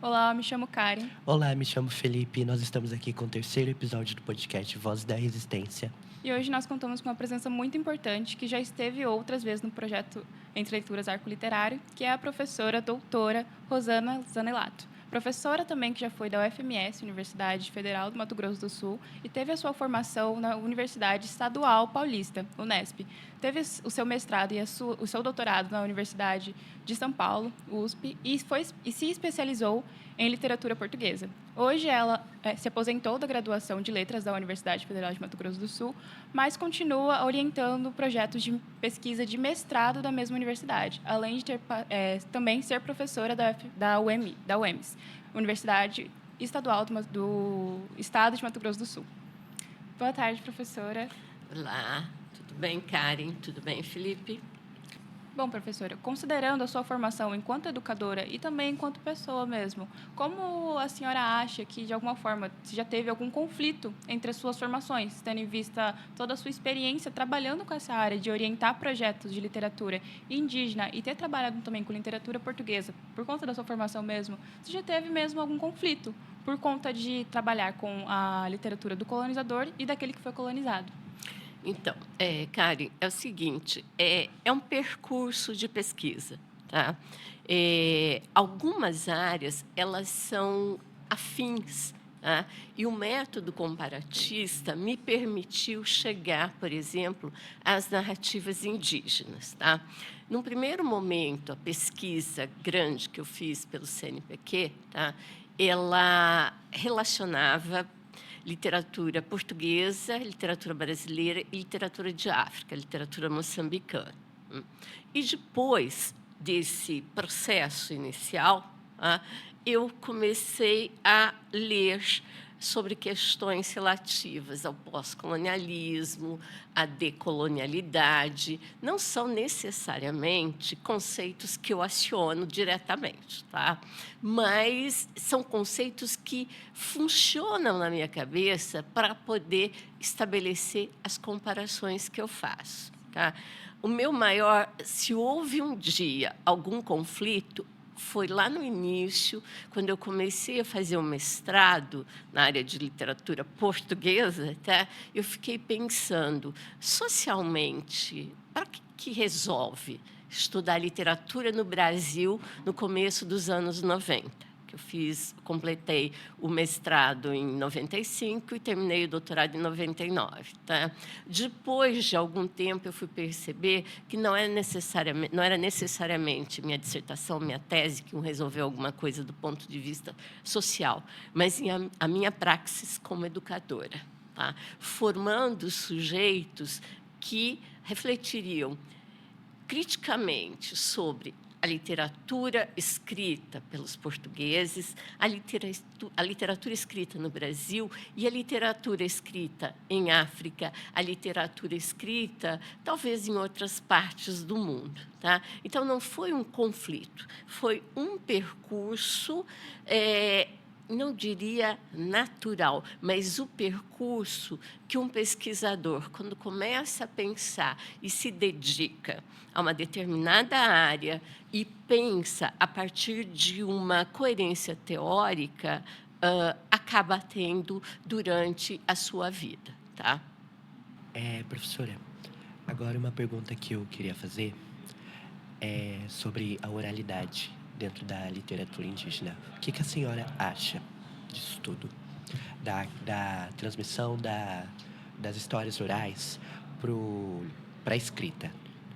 Olá, me chamo Karen. Olá, me chamo Felipe e nós estamos aqui com o terceiro episódio do podcast Voz da Resistência. E hoje nós contamos com uma presença muito importante que já esteve outras vezes no projeto Entre Leituras Arco Literário, que é a professora doutora Rosana Zanelato. Professora também que já foi da UFMS, Universidade Federal do Mato Grosso do Sul, e teve a sua formação na Universidade Estadual Paulista, Unesp. Teve o seu mestrado e o seu doutorado na Universidade de São Paulo, USP, e se especializou em literatura portuguesa. Hoje ela se aposentou da graduação de Letras da Universidade Federal de Mato Grosso do Sul, mas continua orientando projetos de pesquisa de mestrado da mesma universidade, além de também ser professora da UEMS, Universidade Estadual do Estado de Mato Grosso do Sul. Boa tarde, professora. Olá, tudo bem, Karen? Tudo bem, Felipe? Bom, professora, considerando a sua formação enquanto educadora e também enquanto pessoa mesmo, como a senhora acha que, de alguma forma, se já teve algum conflito entre as suas formações, tendo em vista toda a sua experiência trabalhando com essa área de orientar projetos de literatura indígena e ter trabalhado também com literatura portuguesa, por conta da sua formação mesmo, se já teve mesmo algum conflito por conta de trabalhar com a literatura do colonizador e daquele que foi colonizado? Então, Karen, é o seguinte, é um percurso de pesquisa, tá? Algumas áreas, elas são afins, tá? E o método comparatista me permitiu chegar, por exemplo, às narrativas indígenas, tá? Num primeiro momento, a pesquisa grande que eu fiz pelo CNPq, tá? Ela relacionava literatura portuguesa, literatura brasileira e literatura de África, literatura moçambicana. E depois desse processo inicial, eu comecei a ler sobre questões relativas ao pós-colonialismo, à decolonialidade. Não são necessariamente conceitos que eu aciono diretamente, tá? Mas são conceitos que funcionam na minha cabeça para poder estabelecer as comparações que eu faço, tá? O meu maior, se houve um dia algum conflito, foi lá no início, quando eu comecei a fazer o mestrado na área de literatura portuguesa, tá? Eu fiquei pensando, socialmente, para que resolve estudar literatura no Brasil no começo dos anos 90? Que eu completei o mestrado em 95 e terminei o doutorado em 99. Tá? Depois de algum tempo, eu fui perceber que não era necessariamente minha dissertação, minha tese, que resolveu alguma coisa do ponto de vista social, mas a minha praxis como educadora, tá? Formando sujeitos que refletiriam criticamente sobre a literatura escrita pelos portugueses, a literatura escrita no Brasil e a literatura escrita em África, a literatura escrita talvez em outras partes do mundo. Tá? Então, não foi um conflito, foi um percurso, não diria natural, mas o percurso que um pesquisador, quando começa a pensar e se dedica a uma determinada área e pensa a partir de uma coerência teórica, acaba tendo durante a sua vida. Tá? Professora, agora uma pergunta que eu queria fazer é sobre a oralidade dentro da literatura indígena. O que a senhora acha disso tudo? Da transmissão das histórias orais para a escrita,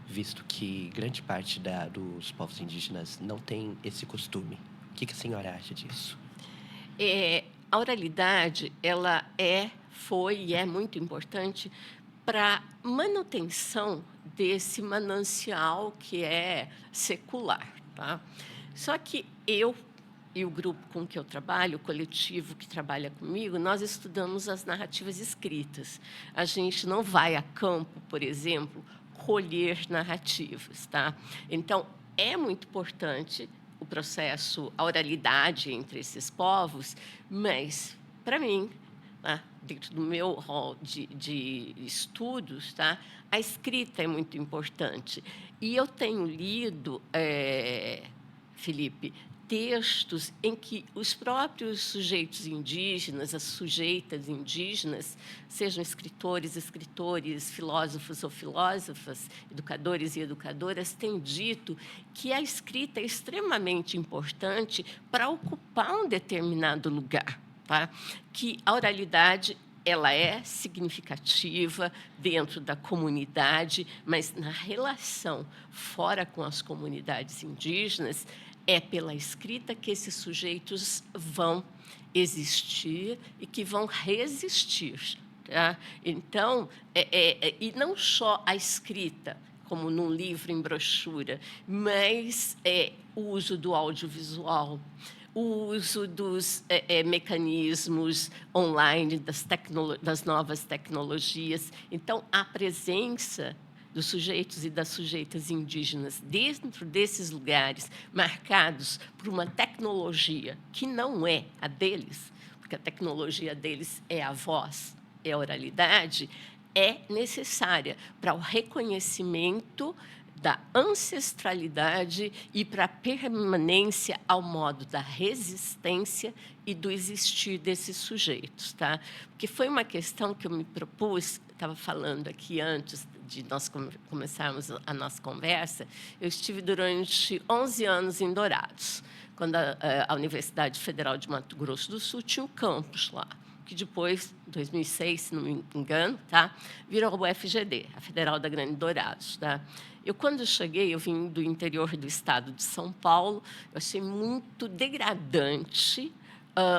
visto que grande parte dos povos indígenas não tem esse costume. O que a senhora acha disso? A oralidade, ela foi e é muito importante para manutenção desse manancial que é secular. Tá? Só que eu e o grupo com que eu trabalho, o coletivo que trabalha comigo, nós estudamos as narrativas escritas. A gente não vai a campo, por exemplo, colher narrativas. Tá? Então, é muito importante o processo, a oralidade entre esses povos, mas, para mim, dentro do meu rol de estudos, tá? A escrita é muito importante. E eu tenho lido, Felipe, textos em que os próprios sujeitos indígenas, as sujeitas indígenas, sejam escritores, filósofos ou filósofas, educadores e educadoras, têm dito que a escrita é extremamente importante para ocupar um determinado lugar, tá? Que a oralidade ela é significativa dentro da comunidade, mas na relação fora com as comunidades indígenas, é pela escrita que esses sujeitos vão existir e que vão resistir. Tá? Então, e não só a escrita, como num livro em brochura, mas o uso do audiovisual, o uso dos mecanismos online, das novas tecnologias. Então, a presença dos sujeitos e das sujeitas indígenas dentro desses lugares marcados por uma tecnologia que não é a deles, porque a tecnologia deles é a voz, é a oralidade, é necessária para o reconhecimento da ancestralidade e para a permanência ao modo da resistência e do existir desses sujeitos. Tá? Porque foi uma questão que eu me propus, estava falando aqui antes de nós começarmos a nossa conversa, eu estive durante 11 anos em Dourados, quando a Universidade Federal de Mato Grosso do Sul tinha um campus lá, que depois, em 2006, se não me engano, tá, virou o FGD, a Federal da Grande Dourados. Tá? Quando cheguei, eu vim do interior do estado de São Paulo, eu achei muito degradante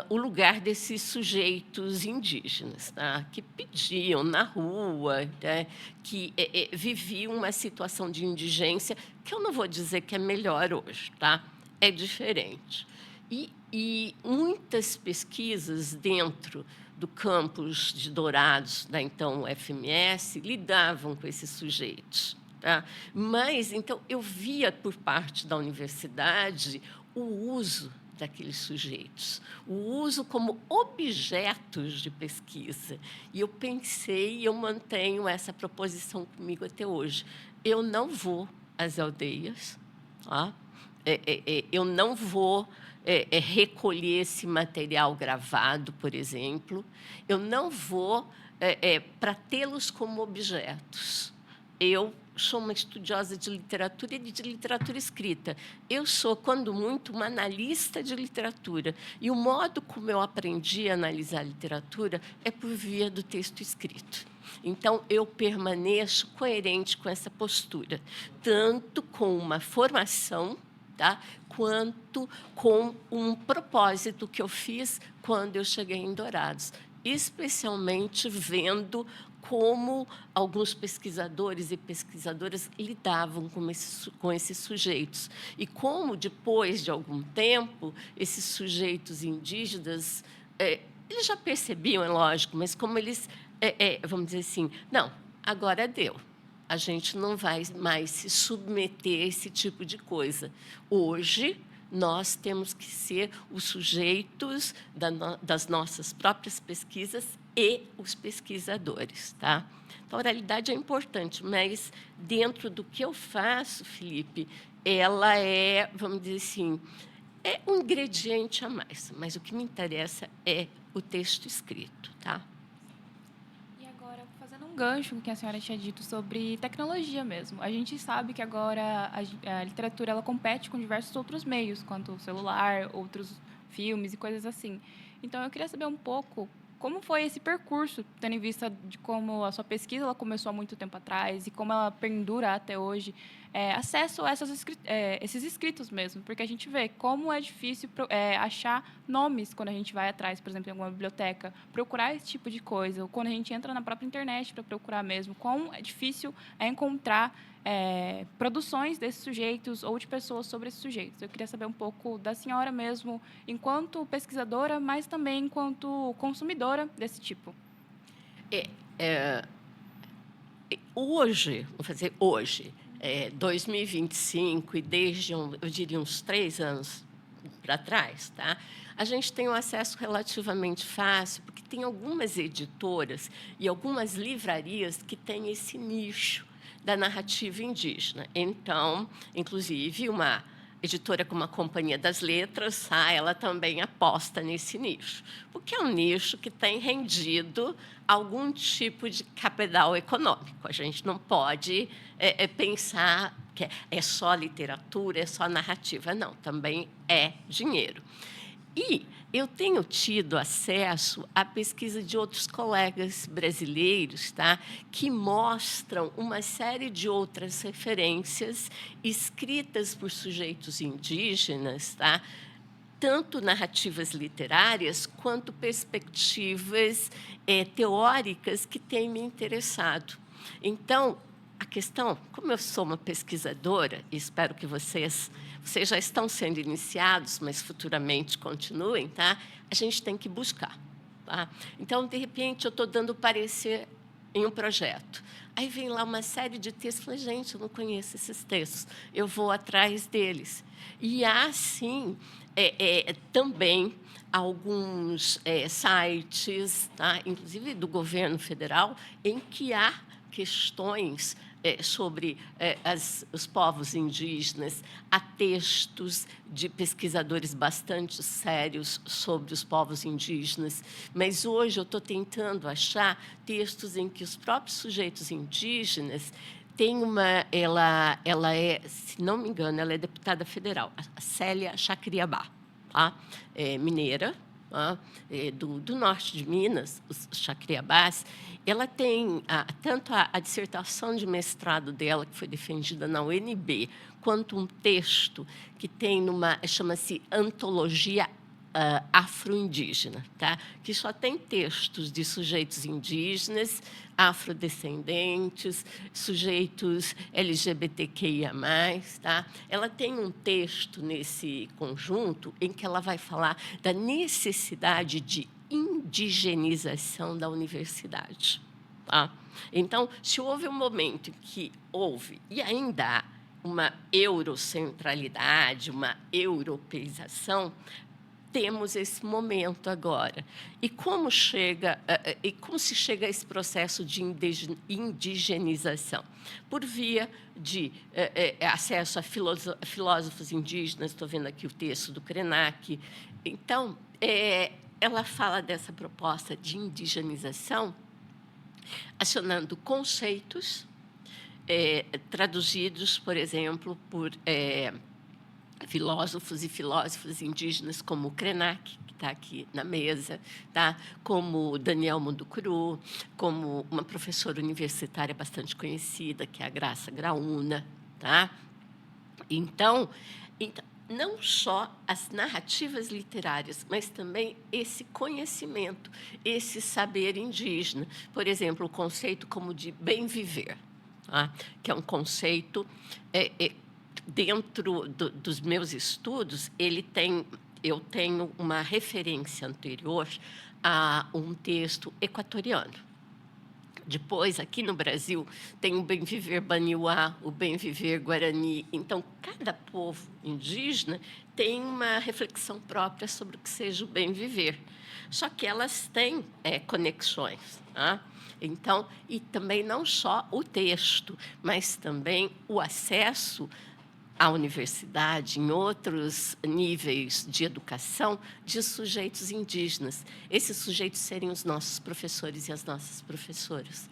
o lugar desses sujeitos indígenas, tá? Que pediam na rua, né? Que viviam uma situação de indigência que eu não vou dizer que é melhor hoje, tá? É diferente. E muitas pesquisas dentro do campus de Dourados, da então UFMS, lidavam com esses sujeitos. Tá? Mas, então, eu via, por parte da universidade, o uso daqueles sujeitos, o uso como objetos de pesquisa. E eu pensei, e eu mantenho essa proposição comigo até hoje. Eu não vou às aldeias, tá? Eu não vou recolher esse material gravado, por exemplo. Eu não vou para tê-los como objetos. Eu sou uma estudiosa de literatura e de literatura escrita. Eu sou, quando muito, uma analista de literatura. E o modo como eu aprendi a analisar a literatura é por via do texto escrito. Então, eu permaneço coerente com essa postura, tanto com uma formação, tá, quanto com um propósito que eu fiz quando eu cheguei em Dourados, especialmente vendo como alguns pesquisadores e pesquisadoras lidavam com esses sujeitos. E como, depois de algum tempo, esses sujeitos indígenas, eles já percebiam, é lógico, mas como eles, vamos dizer assim, não, agora deu. A gente não vai mais se submeter a esse tipo de coisa. Hoje, nós temos que ser os sujeitos das nossas próprias pesquisas e os pesquisadores. Tá? Então, a oralidade é importante, mas, dentro do que eu faço, Felipe, ela é, vamos dizer assim, é um ingrediente a mais, mas o que me interessa é o texto escrito. Tá? E agora, fazendo um gancho com o que a senhora tinha dito sobre tecnologia mesmo. A gente sabe que agora a literatura ela compete com diversos outros meios, quanto o celular, outros filmes e coisas assim. Então, eu queria saber um pouco como foi esse percurso, tendo em vista de como a sua pesquisa ela começou há muito tempo atrás e como ela perdura até hoje, acesso a esses escritos mesmo, porque a gente vê como é difícil achar nomes quando a gente vai atrás, por exemplo, em alguma biblioteca, procurar esse tipo de coisa, ou quando a gente entra na própria internet para procurar mesmo, como é difícil encontrar produções desses sujeitos ou de pessoas sobre esses sujeitos. Eu queria saber um pouco da senhora mesmo, enquanto pesquisadora, mas também enquanto consumidora desse tipo. Hoje, vou fazer hoje, 2025, e desde, eu diria, uns 3 anos para trás, tá? A gente tem um acesso relativamente fácil, porque tem algumas editoras e algumas livrarias que têm esse nicho da narrativa indígena. Então, inclusive, uma editora como a Companhia das Letras, ela também aposta nesse nicho, porque é um nicho que tem rendido algum tipo de capital econômico. A gente não pode pensar que é só literatura, é só narrativa. Não, também é dinheiro. E eu tenho tido acesso à pesquisa de outros colegas brasileiros, que mostram uma série de outras referências escritas por sujeitos indígenas, tanto narrativas literárias quanto perspectivas teóricas que têm me interessado. Então, a questão, como eu sou uma pesquisadora, e espero que vocês já estão sendo iniciados, mas futuramente continuem, a gente tem que buscar. Então, de repente, eu estou dando parecer em um projeto. Aí vem lá uma série de textos, falei, gente, eu não conheço esses textos, eu vou atrás deles. E há, sim, também alguns sites, inclusive do governo federal, em que há questões sobre os povos indígenas, há textos de pesquisadores bastante sérios sobre os povos indígenas, mas hoje eu estou tentando achar textos em que os próprios sujeitos indígenas têm ela é, se não me engano, ela é deputada federal, a Célia Chacriabá, mineira, do norte de Minas, os Chacriabás. Ela tem tanto a dissertação de mestrado dela, que foi defendida na UNB, quanto um texto que tem chama-se Antologia Afro-Indígena, que só tem textos de sujeitos indígenas, afrodescendentes, sujeitos LGBTQIA+. Ela tem um texto nesse conjunto em que ela vai falar da necessidade de indigenização da universidade. Então, se houve um momento em que houve, e ainda há, uma eurocentralidade, uma europeização, temos esse momento agora. E como se chega a esse processo de indigenização? Por via de acesso a filósofos indígenas, estou vendo aqui o texto do Krenak. Então, ela fala dessa proposta de indigenização, acionando conceitos traduzidos, por exemplo, por filósofos e filósofas indígenas como o Krenak, que está aqui na mesa, como Daniel Munducuru, como uma professora universitária bastante conhecida, que é a Graça Graúna. Então, não só as narrativas literárias, mas também esse conhecimento, esse saber indígena. Por exemplo, o conceito como de bem viver, que é um conceito dentro dos meus estudos, eu tenho uma referência anterior a um texto equatoriano. Depois, aqui no Brasil, tem o Bem Viver Baniuá, o Bem Viver Guarani. Então, cada povo indígena tem uma reflexão própria sobre o que seja o bem viver. Só que elas têm conexões. Então, e também não só o texto, mas também o acesso à universidade, em outros níveis de educação, de sujeitos indígenas. Esses sujeitos serem os nossos professores e as nossas professoras.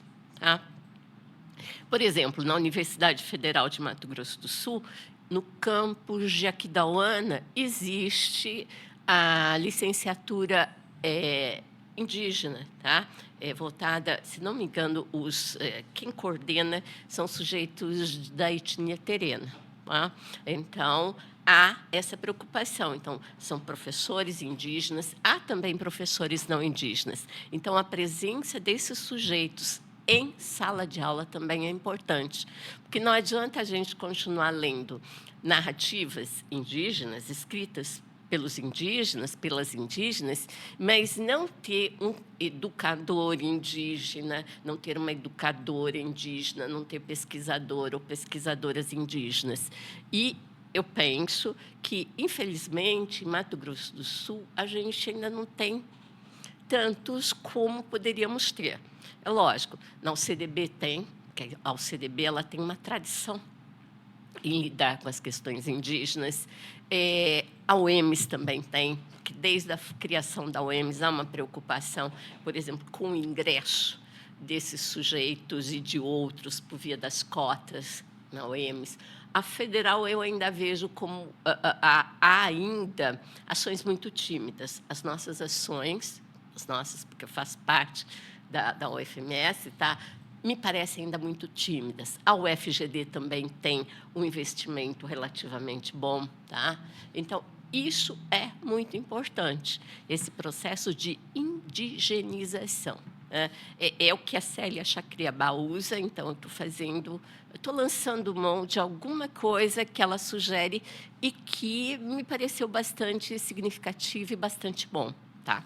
Por exemplo, na Universidade Federal de Mato Grosso do Sul, no campus de Aquidauana, existe a licenciatura indígena, voltada, se não me engano, quem coordena são sujeitos da etnia terena. Então, há essa preocupação. Então, são professores indígenas, há também professores não indígenas. Então, a presença desses sujeitos em sala de aula também é importante, porque não adianta a gente continuar lendo narrativas indígenas, escritas pelos indígenas, pelas indígenas, mas não ter um educador indígena, não ter uma educadora indígena, não ter pesquisador ou pesquisadoras indígenas. E eu penso que, infelizmente, em Mato Grosso do Sul, a gente ainda não tem tantos como poderíamos ter. É lógico, na UCDB tem, porque a UCDB ela tem uma tradição em lidar com as questões indígenas. A UEMS também tem, que desde a criação da UEMS há uma preocupação, por exemplo, com o ingresso desses sujeitos e de outros por via das cotas na UEMS. A federal eu ainda vejo como há ainda ações muito tímidas. As nossas ações, porque eu faço parte da UFMS, tá? Me parecem ainda muito tímidas. A UFGD também tem um investimento relativamente bom, tá? Então, isso é muito importante, esse processo de indigenização. É o que a Célia Chacriabá usa, então eu estou lançando mão de alguma coisa que ela sugere e que me pareceu bastante significativo e bastante bom, tá?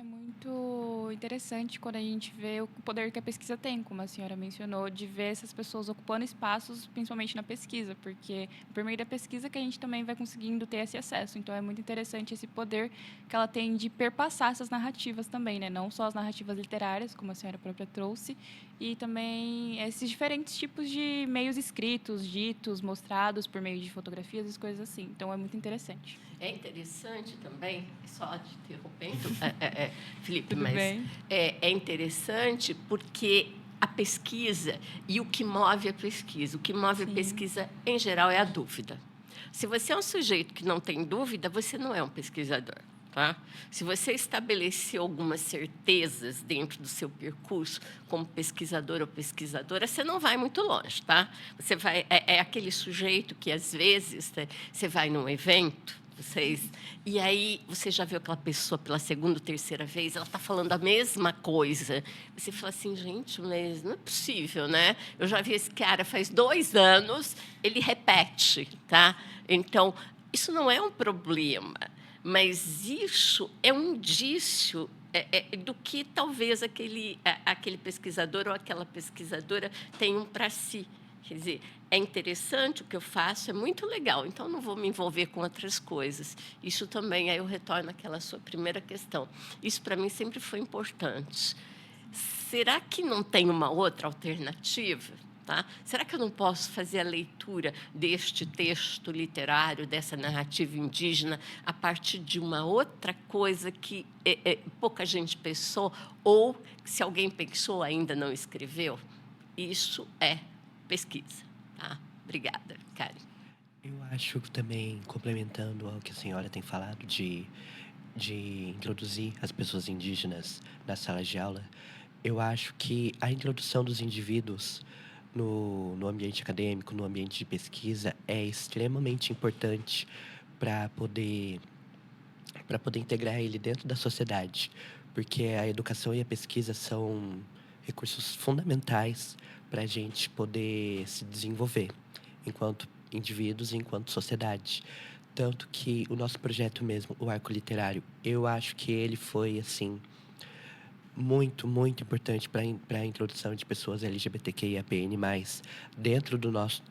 Muito interessante quando a gente vê o poder que a pesquisa tem, como a senhora mencionou, de ver essas pessoas ocupando espaços, principalmente na pesquisa, porque por meio da pesquisa que a gente também vai conseguindo ter esse acesso. Então, é muito interessante esse poder que ela tem de perpassar essas narrativas também, né? Não só as narrativas literárias, como a senhora própria trouxe, e também esses diferentes tipos de meios escritos, ditos, mostrados por meio de fotografias e coisas assim. Então, é muito interessante. É interessante também, só te interrompendo, Felipe, Tudo mas bem. é interessante porque a pesquisa e o que move a pesquisa, a pesquisa, em geral, é a dúvida. Se você é um sujeito que não tem dúvida, você não é um pesquisador. Tá? Se você estabeleceu algumas certezas dentro do seu percurso como pesquisador ou pesquisadora, você não vai muito longe. Tá? Você vai, é aquele sujeito que, às vezes, você vai num evento, e aí você já viu aquela pessoa pela segunda ou terceira vez, ela está falando a mesma coisa. Você fala assim, gente, mas não é possível, né? Eu já vi esse cara faz 2 anos, ele repete. Tá? Então, isso não é um problema. Mas isso é um indício do que talvez aquele pesquisador ou aquela pesquisadora tenham para si. Quer dizer, é interessante o que eu faço, é muito legal, então não vou me envolver com outras coisas. Isso também, aí eu retorno àquela sua primeira questão. Isso, para mim, sempre foi importante. Será que não tem uma outra alternativa? Tá? Será que eu não posso fazer a leitura deste texto literário, dessa narrativa indígena, a partir de uma outra coisa que pouca gente pensou, ou, se alguém pensou, ainda não escreveu? Isso é pesquisa. Tá? Obrigada, Karen. Eu acho que também, complementando ao que a senhora tem falado de introduzir as pessoas indígenas nas salas de aula, eu acho que a introdução dos indivíduos no ambiente acadêmico, no ambiente de pesquisa, é extremamente importante para poder, para poder integrar ele dentro da sociedade, porque a educação e a pesquisa são recursos fundamentais para a gente poder se desenvolver enquanto indivíduos e enquanto sociedade. Tanto que o nosso projeto mesmo, o Arco Literário, eu acho que ele foi, assim, muito, muito importante para a introdução de pessoas LGBTQIAPN+, dentro do nosso,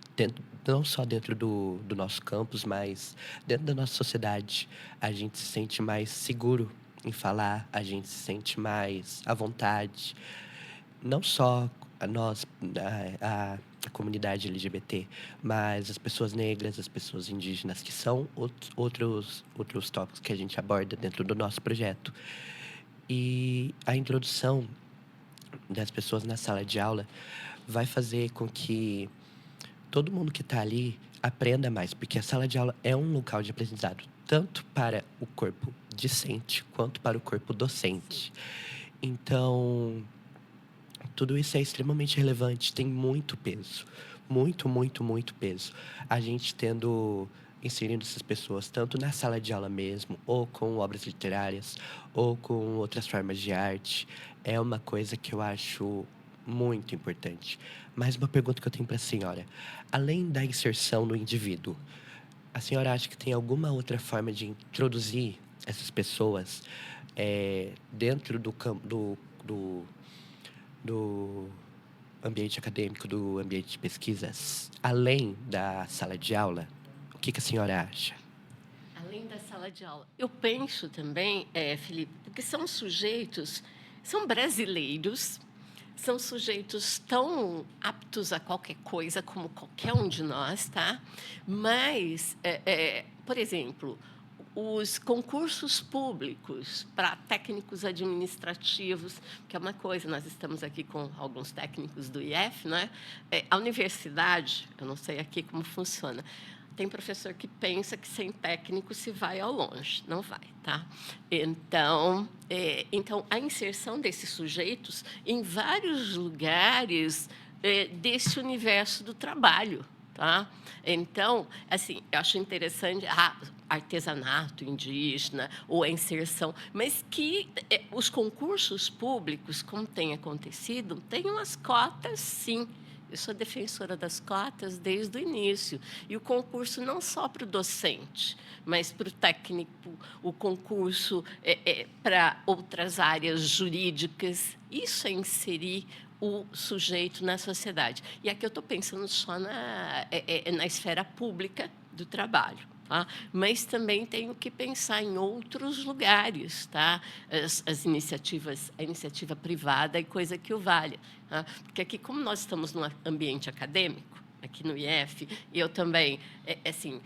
não só dentro do nosso campus, mas dentro da nossa sociedade. A gente se sente mais seguro em falar, a gente se sente mais à vontade. Não só a nós, a comunidade LGBT, mas as pessoas negras, as pessoas indígenas, que são outros tópicos que a gente aborda dentro do nosso projeto. E a introdução das pessoas na sala de aula vai fazer com que todo mundo que está ali aprenda mais, porque a sala de aula é um local de aprendizado, tanto para o corpo discente quanto para o corpo docente. Então, tudo isso é extremamente relevante, tem muito peso. Muito, muito, muito peso. A gente inserindo essas pessoas tanto na sala de aula mesmo, ou com obras literárias, ou com outras formas de arte, é uma coisa que eu acho muito importante. Mas uma pergunta que eu tenho para a senhora: além da inserção no indivíduo, a senhora acha que tem alguma outra forma de introduzir essas pessoas dentro do ambiente acadêmico, do ambiente de pesquisas, além da sala de aula? O que a senhora acha? Além da sala de aula, eu penso também, Felipe, porque são sujeitos, são brasileiros, são sujeitos tão aptos a qualquer coisa como qualquer um de nós, tá? Mas, por exemplo, os concursos públicos para técnicos administrativos, que é uma coisa, nós estamos aqui com alguns técnicos do IF, né? A universidade, eu não sei aqui como funciona, tem professor que pensa que sem técnico se vai ao longe. Não vai, tá? Então, a inserção desses sujeitos em vários lugares desse universo do trabalho, tá? Então, assim, eu acho interessante artesanato indígena ou a inserção, mas que os concursos públicos, como tem acontecido, tenham as cotas, sim. Eu sou defensora das cotas desde o início. E o concurso não só para o docente, mas para o técnico, o concurso para outras áreas jurídicas. Isso é inserir o sujeito na sociedade. E aqui eu estou pensando só na esfera pública do trabalho. Tá? Mas também tenho que pensar em outros lugares, tá? A iniciativa privada e coisa que o valha. Tá? Porque aqui, como nós estamos num ambiente acadêmico, aqui no IF, eu também, assim,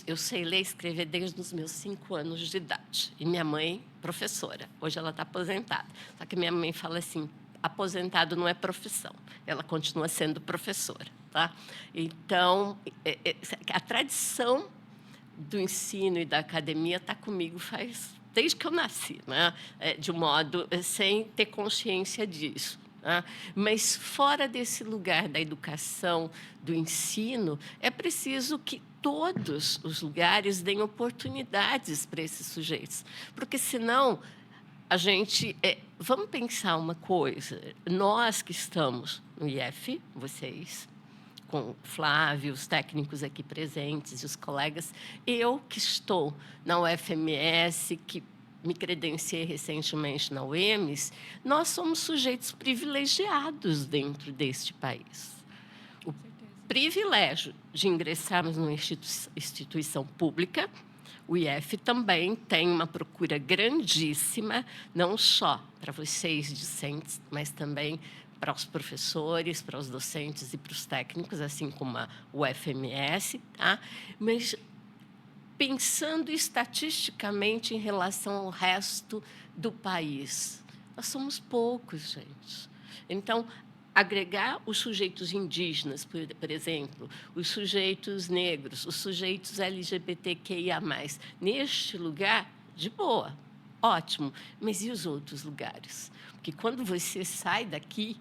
eu sei ler e escrever desde os meus 5 anos de idade. E minha mãe, professora. Hoje ela está aposentada. Só que minha mãe fala assim, aposentado não é profissão. Ela continua sendo professora. Tá? Então, a tradição do ensino e da academia está comigo desde que eu nasci, né? De um modo sem ter consciência disso. Né? Mas fora desse lugar da educação, do ensino, é preciso que todos os lugares deem oportunidades para esses sujeitos, porque senão a gente vamos pensar uma coisa. Nós que estamos no IF, vocês com o Flávio, os técnicos aqui presentes e os colegas, eu que estou na UFMS, que me credenciei recentemente na UEMS, nós somos sujeitos privilegiados dentro deste país. O privilégio de ingressarmos numa instituição pública, o IF também tem uma procura grandíssima, não só para vocês discentes, mas também para os professores, para os docentes e para os técnicos, assim como a UFMS, tá? Mas pensando estatisticamente em relação ao resto do país, nós somos poucos, gente. Então, agregar os sujeitos indígenas, por exemplo, os sujeitos negros, os sujeitos LGBTQIA+, neste lugar, de boa, ótimo. Mas e os outros lugares? Porque quando você sai daqui,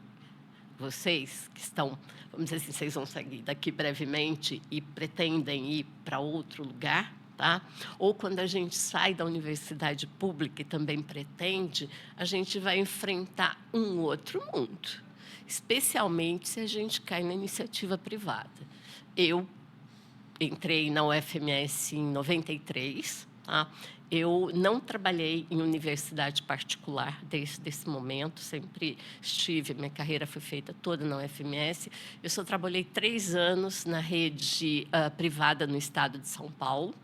vocês que estão, vamos dizer assim, vocês vão sair daqui brevemente e pretendem ir para outro lugar, tá? Ou quando a gente sai da universidade pública e também pretende, a gente vai enfrentar um outro mundo, especialmente se a gente cai na iniciativa privada. Eu entrei na UFMS em 93, tá? Eu não trabalhei em universidade particular desde esse momento, sempre estive, minha carreira foi feita toda na UFMS. Eu só trabalhei 3 anos na rede privada no estado de São Paulo,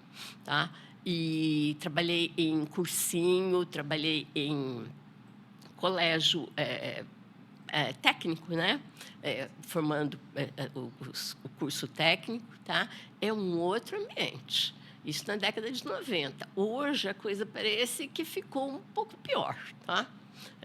tá? E trabalhei em cursinho, trabalhei em colégio técnico, né? Formando o curso técnico, tá? É um outro ambiente. Isso na década de 90. Hoje, a coisa parece que ficou um pouco pior. Tá?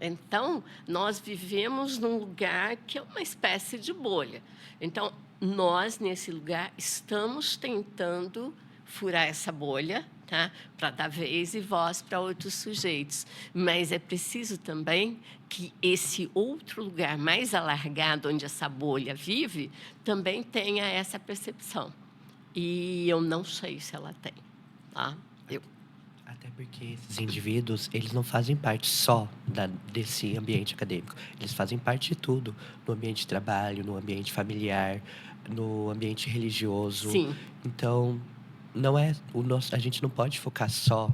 Então, nós vivemos num lugar que é uma espécie de bolha. Então, nós, nesse lugar, estamos tentando furar essa bolha, tá? Para dar vez e voz para outros sujeitos. Mas é preciso também que esse outro lugar mais alargado, onde essa bolha vive, também tenha essa percepção. E eu não sei se ela tem, tá? Até porque esses indivíduos, eles não fazem parte só desse ambiente acadêmico. Eles fazem parte de tudo. No ambiente de trabalho, no ambiente familiar, no ambiente religioso. Sim. Então, a gente não pode focar só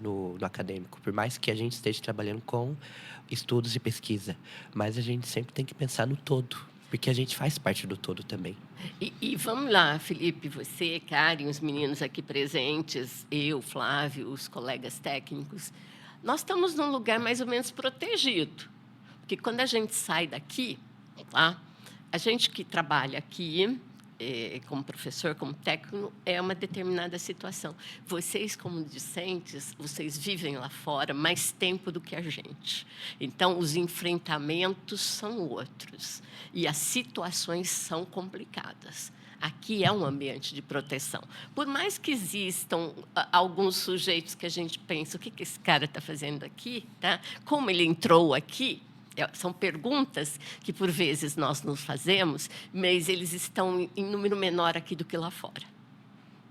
no acadêmico. Por mais que a gente esteja trabalhando com estudos e pesquisa. Mas a gente sempre tem que pensar no todo. Porque a gente faz parte do todo também. E vamos lá, Felipe, você, Karen, os meninos aqui presentes, eu, Flávio, os colegas técnicos, nós estamos num lugar mais ou menos protegido. Porque quando a gente sai daqui, tá? A gente que trabalha aqui, como professor, como técnico, é uma determinada situação. Vocês, como discentes, vocês vivem lá fora mais tempo do que a gente. Então, os enfrentamentos são outros. E as situações são complicadas. Aqui é um ambiente de proteção. Por mais que existam alguns sujeitos que a gente pensa, o que esse cara está fazendo aqui? Tá? Como ele entrou aqui? São perguntas que, por vezes, nós nos fazemos, mas eles estão em número menor aqui do que lá fora.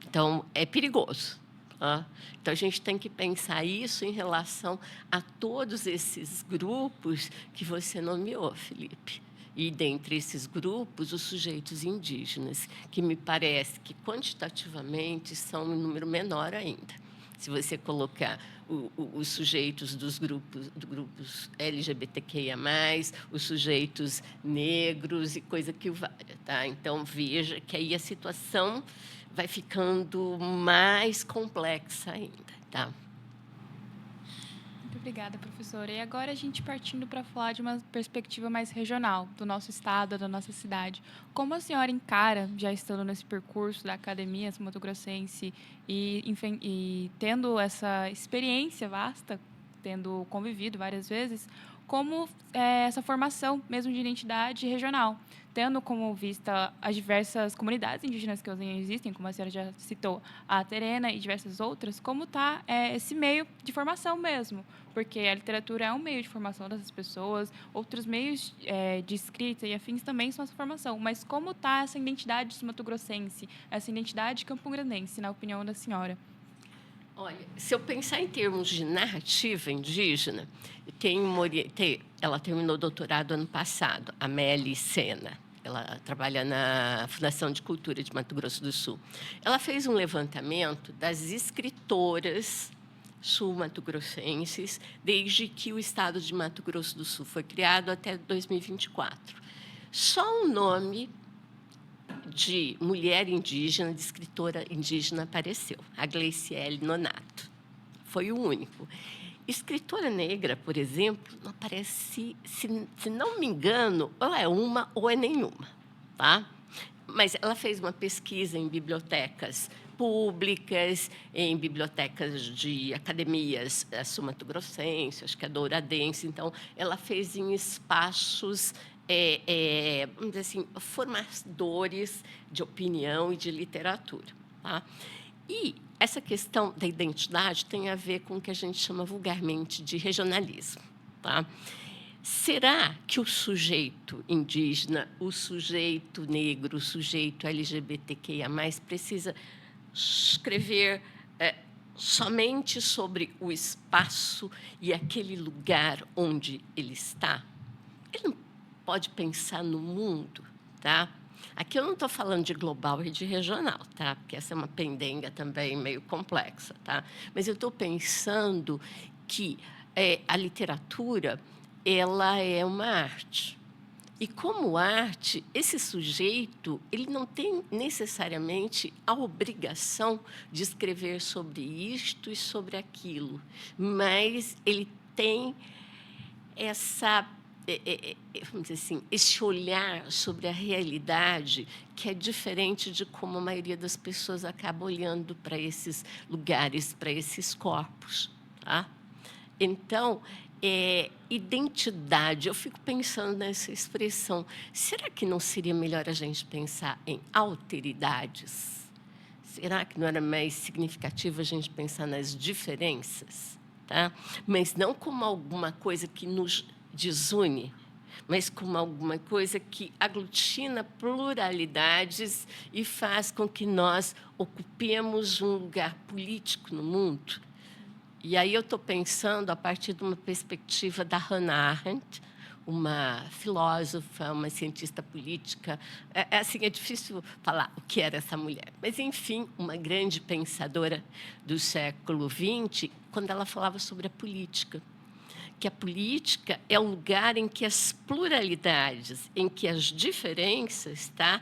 Então, é perigoso. Tá? Então, a gente tem que pensar isso em relação a todos esses grupos que você nomeou, Felipe. E, dentre esses grupos, os sujeitos indígenas, que me parece que, quantitativamente, são em número menor ainda. Se você colocar os sujeitos dos grupos LGBTQIA+, os sujeitos negros e coisa que o valha. Tá? Então, veja que aí a situação vai ficando mais complexa ainda. Tá? Muito obrigada, professora. E agora a gente partindo para falar de uma perspectiva mais regional, do nosso estado, da nossa cidade. Como a senhora encara, já estando nesse percurso da academia mato-grossense e tendo essa experiência vasta, tendo convivido várias vezes, como essa formação mesmo de identidade regional, tendo como vista as diversas comunidades indígenas que existem, como a senhora já citou, a Terena e diversas outras, como está esse meio de formação mesmo, porque a literatura é um meio de formação dessas pessoas, outros meios de escrita e afins também são essa formação, mas como está essa identidade mato-grossense, essa identidade campograndense, na opinião da senhora? Olha, se eu pensar em termos de narrativa indígena, ela terminou o doutorado ano passado, a Meli Sena. Ela trabalha na Fundação de Cultura de Mato Grosso do Sul. Ela fez um levantamento das escritoras sul-mato-grossenses desde que o estado de Mato Grosso do Sul foi criado até 2024. Só o nome de mulher indígena, de escritora indígena, apareceu, a Gleiciele Nonato. Foi o único. Escritora negra, por exemplo, não aparece, se não me engano, ou é uma ou é nenhuma. Tá? Mas ela fez uma pesquisa em bibliotecas públicas, em bibliotecas de academias sul-mato-grossense, acho que é douradense. Então, ela fez em espaços vamos dizer assim, formadores de opinião e de literatura. Tá? E essa questão da identidade tem a ver com o que a gente chama vulgarmente de regionalismo. Tá? Será que o sujeito indígena, o sujeito negro, o sujeito LGBTQIA+, precisa escrever somente sobre o espaço e aquele lugar onde ele está? Ele não pode pensar no mundo, tá? Aqui eu não estou falando de global e de regional, tá? Porque essa é uma pendenga também meio complexa, tá? Mas eu estou pensando que a literatura ela é uma arte. E, como arte, esse sujeito ele não tem necessariamente a obrigação de escrever sobre isto e sobre aquilo, mas ele tem vamos dizer assim, esse olhar sobre a realidade que é diferente de como a maioria das pessoas acaba olhando para esses lugares, para esses corpos. Tá? Então, identidade, eu fico pensando nessa expressão. Será que não seria melhor a gente pensar em alteridades? Será que não era mais significativo a gente pensar nas diferenças? Tá? Mas não como alguma coisa que nos desune, mas como alguma coisa que aglutina pluralidades e faz com que nós ocupemos um lugar político no mundo. E aí eu estou pensando a partir de uma perspectiva da Hannah Arendt, uma filósofa, uma cientista política. É difícil falar o que era essa mulher, mas, enfim, uma grande pensadora do século XX, quando ela falava sobre a política. Que a política é o lugar em que as pluralidades, em que as diferenças, tá?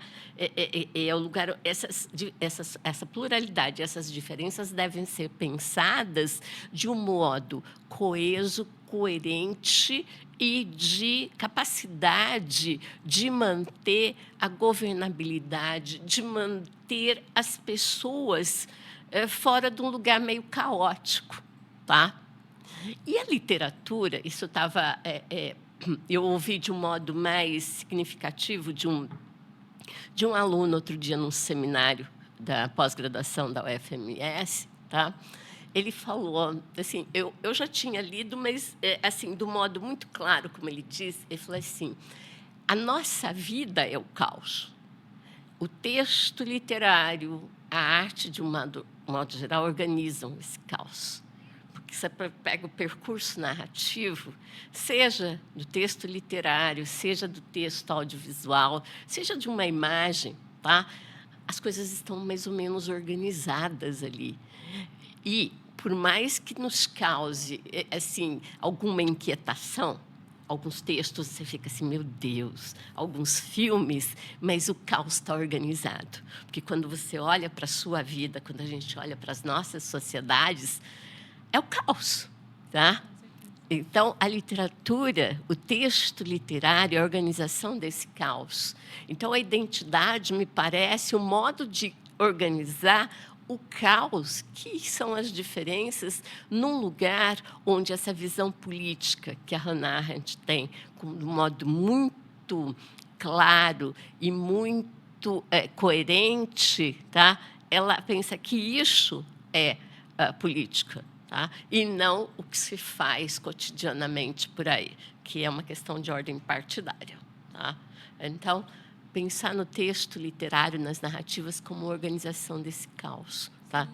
É o lugar, essa pluralidade, essas diferenças devem ser pensadas de um modo coeso, coerente e de capacidade de manter a governabilidade, de manter as pessoas fora de um lugar meio caótico, tá? E a literatura, isso estava... eu ouvi de um modo mais significativo de um aluno outro dia num seminário da pós-graduação da UFMS, tá? Ele falou assim, eu já tinha lido, mas assim, do modo muito claro, como ele disse, ele falou assim: a nossa vida é o caos. O texto literário, a arte, de um modo geral, organizam esse caos. Porque você pega o percurso narrativo, seja do texto literário, seja do texto audiovisual, seja de uma imagem, tá? As coisas estão mais ou menos organizadas ali. E, por mais que nos cause assim, alguma inquietação, alguns textos você fica assim, meu Deus, alguns filmes, mas o caos está organizado. Porque quando você olha para a sua vida, quando a gente olha para as nossas sociedades, é o caos, tá? Então, a literatura, o texto literário, a organização desse caos. Então, a identidade, me parece, o modo de organizar o caos, que são as diferenças num lugar onde essa visão política que a Hannah Arendt tem, de um modo muito claro e muito coerente, tá? Ela pensa que isso é política, tá? E não o que se faz cotidianamente por aí, que é uma questão de ordem partidária, tá? Então, pensar no texto literário, nas narrativas, como organização desse caos, tá?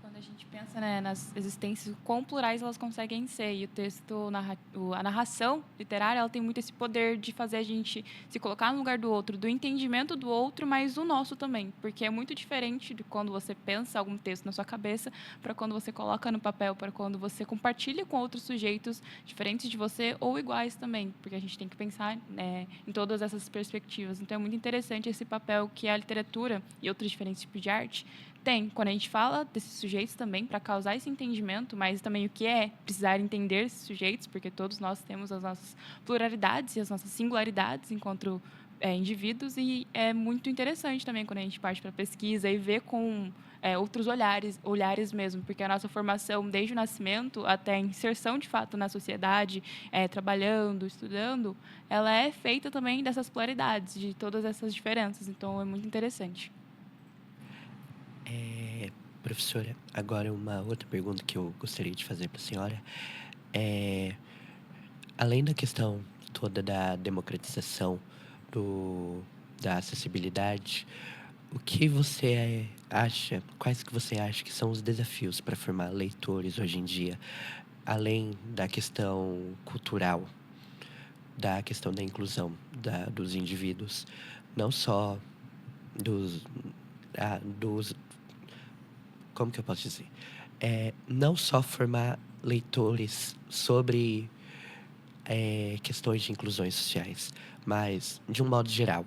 Quando a gente pensa, né, nas existências, quão plurais elas conseguem ser. E o texto, a narração literária, ela tem muito esse poder de fazer a gente se colocar no lugar do outro, do entendimento do outro, mas do nosso também. Porque é muito diferente de quando você pensa algum texto na sua cabeça, para quando você coloca no papel, para quando você compartilha com outros sujeitos diferentes de você ou iguais também. Porque a gente tem que pensar, né, em todas essas perspectivas. Então, é muito interessante esse papel que a literatura e outros diferentes tipos de arte tem, quando a gente fala desses sujeitos também, para causar esse entendimento, mas também o que é precisar entender esses sujeitos, porque todos nós temos as nossas pluralidades e as nossas singularidades enquanto indivíduos, e é muito interessante também quando a gente parte para a pesquisa e vê com outros olhares mesmo, porque a nossa formação, desde o nascimento até a inserção, de fato, na sociedade, trabalhando, estudando, ela é feita também dessas pluralidades, de todas essas diferenças, então é muito interessante. Professora, agora uma outra pergunta que eu gostaria de fazer para a senhora. Além da questão toda da democratização, da acessibilidade, o que você acha, quais que você acha que são os desafios para formar leitores hoje em dia, além da questão cultural, da questão da inclusão dos indivíduos, não só dos como que eu posso dizer? Não só formar leitores sobre questões de inclusões sociais, mas, de um modo geral,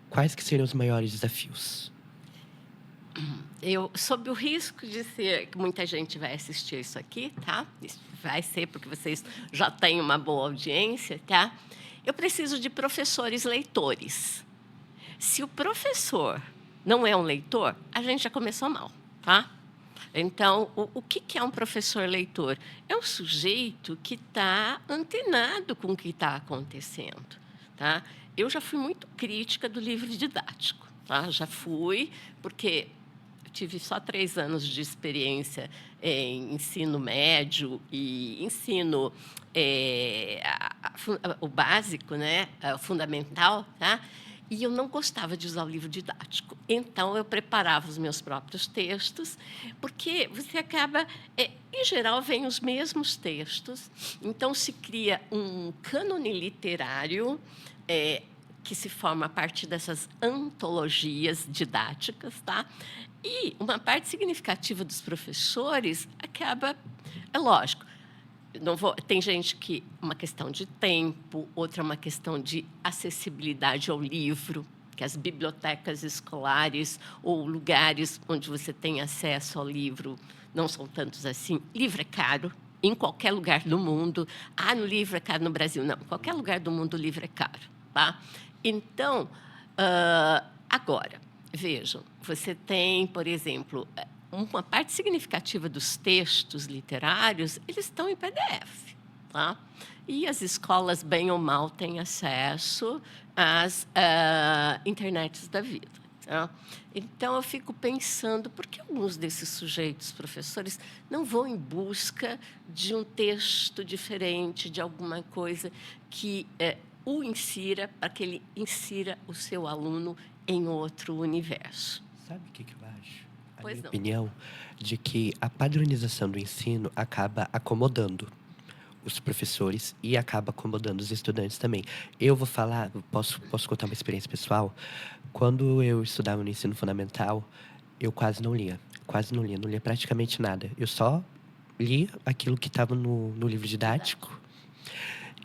quais que seriam os maiores desafios? Sob o risco de ser que muita gente vai assistir isso aqui, tá? Isso vai ser porque vocês já têm uma boa audiência, tá? Eu preciso de professores leitores. Se o professor não é um leitor, a gente já começou mal, tá? Então, o que é um professor leitor? É um sujeito que está antenado com o que está acontecendo, tá? Eu já fui muito crítica do livro didático, tá? Já fui, porque eu tive só 3 anos de experiência em ensino médio e ensino o básico, né? O fundamental, tá? E eu não gostava de usar o livro didático. Então, eu preparava os meus próprios textos, porque você acaba... em geral, vêm os mesmos textos. Então, se cria um cânone literário que se forma a partir dessas antologias didáticas, tá? E uma parte significativa dos professores acaba... É lógico, tem gente que uma questão de tempo, outra uma questão de acessibilidade ao livro, que as bibliotecas escolares ou lugares onde você tem acesso ao livro não são tantos assim. Livro é caro, em qualquer lugar do mundo. Ah, no livro é caro no Brasil. Não, em qualquer lugar do mundo o livro é caro. Tá? Então, agora, vejam, você tem, por exemplo, uma parte significativa dos textos literários, eles estão em PDF. Tá? E as escolas, bem ou mal, têm acesso às internets da vida. Tá? Então, eu fico pensando, por que alguns desses sujeitos, professores, não vão em busca de um texto diferente, de alguma coisa que o insira, para que ele insira o seu aluno em outro universo? Sabe o que eu acho? A Pois minha não. opinião de que a padronização do ensino acaba acomodando os professores e acaba acomodando os estudantes também. Eu vou falar, posso contar uma experiência pessoal. Quando eu estudava no ensino fundamental, eu quase não lia praticamente nada. Eu só lia aquilo que estava no livro didático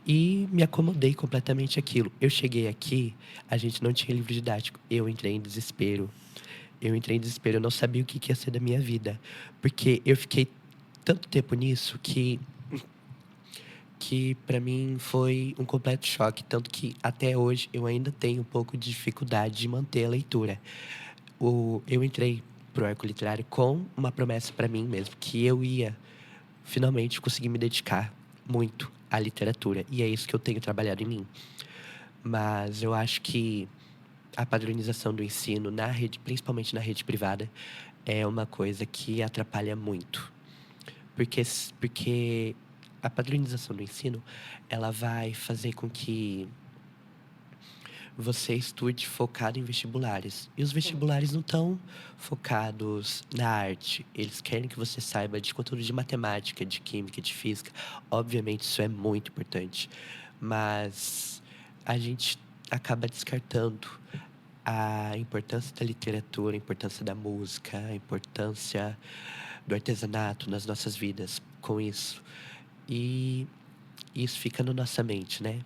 e me acomodei completamente àquilo. Eu cheguei aqui, a gente não tinha livro didático. Eu entrei em desespero. Eu não sabia o que ia ser da minha vida. Porque eu fiquei tanto tempo nisso que para mim foi um completo choque. Tanto que até hoje eu ainda tenho um pouco de dificuldade de manter a leitura. Eu entrei pro arco literário com uma promessa para mim mesmo, que eu ia finalmente conseguir me dedicar muito à literatura. E é isso que eu tenho trabalhado em mim. Mas eu acho que a padronização do ensino na rede, principalmente na rede privada, é uma coisa que atrapalha muito. Porque a padronização do ensino, ela vai fazer com que você estude focado em vestibulares. E os vestibulares não estão focados na arte. Eles querem que você saiba de conteúdo de matemática, de química, de física. Obviamente, isso é muito importante. Mas a gente acaba descartando a importância da literatura, a importância da música, a importância do artesanato nas nossas vidas com isso. E isso fica na nossa mente, né?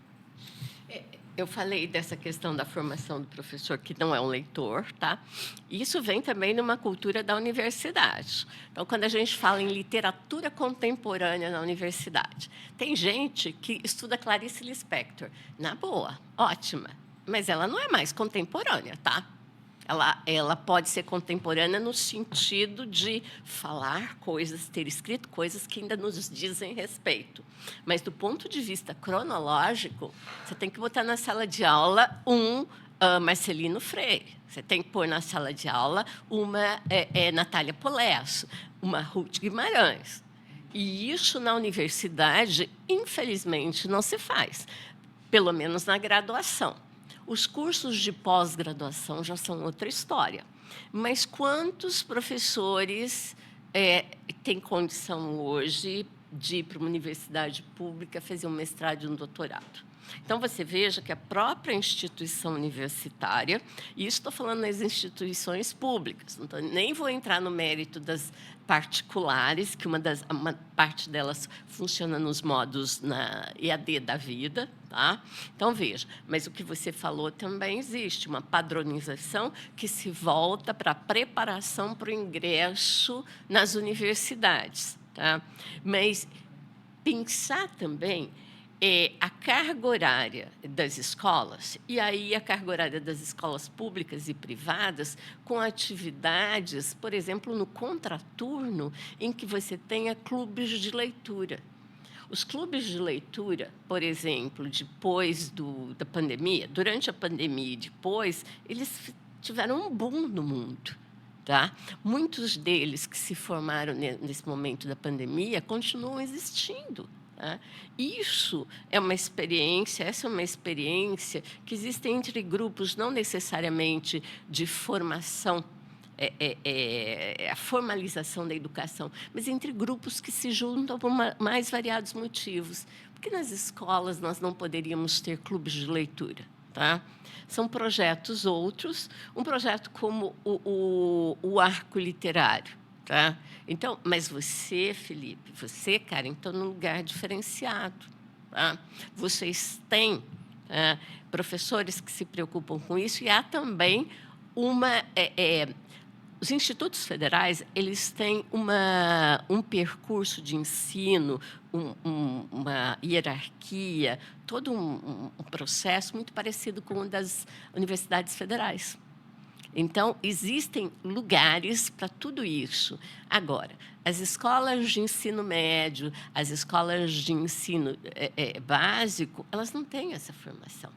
Eu falei dessa questão da formação do professor que não é um leitor, tá? Isso vem também numa cultura da universidade. Então, quando a gente fala em literatura contemporânea na universidade, tem gente que estuda Clarice Lispector. Na boa, ótima, mas ela não é mais contemporânea, tá? Ela pode ser contemporânea no sentido de falar coisas, ter escrito coisas que ainda nos dizem respeito. Mas, do ponto de vista cronológico, você tem que botar na sala de aula Marcelino Freire. Você tem que pôr na sala de aula uma Natália Polesso, uma Ruth Guimarães. E isso, na universidade, infelizmente, não se faz, pelo menos na graduação. Os cursos de pós-graduação já são outra história. Mas quantos professores têm condição hoje de ir para uma universidade pública fazer um mestrado e um doutorado? Então, você veja que a própria instituição universitária, e isso estou falando das instituições públicas, então, nem vou entrar no mérito das particulares, que uma parte delas funciona nos modos na EAD da vida. Tá? Então, veja, mas o que você falou também existe, uma padronização que se volta para a preparação para o ingresso nas universidades. Tá? Mas pensar também a carga horária das escolas, e aí a carga horária das escolas públicas e privadas, com atividades, por exemplo, no contraturno, em que você tenha clubes de leitura. Os clubes de leitura, por exemplo, depois da pandemia, durante a pandemia e depois, eles tiveram um boom no mundo. Tá? Muitos deles que se formaram nesse momento da pandemia continuam existindo. Tá? Essa é uma experiência que existe entre grupos, não necessariamente de formação, a formalização da educação, mas entre grupos que se juntam por mais variados motivos. Porque nas escolas nós não poderíamos ter clubes de leitura. Tá? São projetos outros, um projeto como o Arco Literário. Tá? Então, mas você, Felipe, você, Karen, estão num lugar diferenciado. Tá? Vocês têm professores que se preocupam com isso e há também uma os institutos federais, eles têm um percurso de ensino, uma hierarquia, todo um processo muito parecido com o das universidades federais. Então, existem lugares para tudo isso. Agora, as escolas de ensino médio, as escolas de ensino básico, elas não têm essa formação.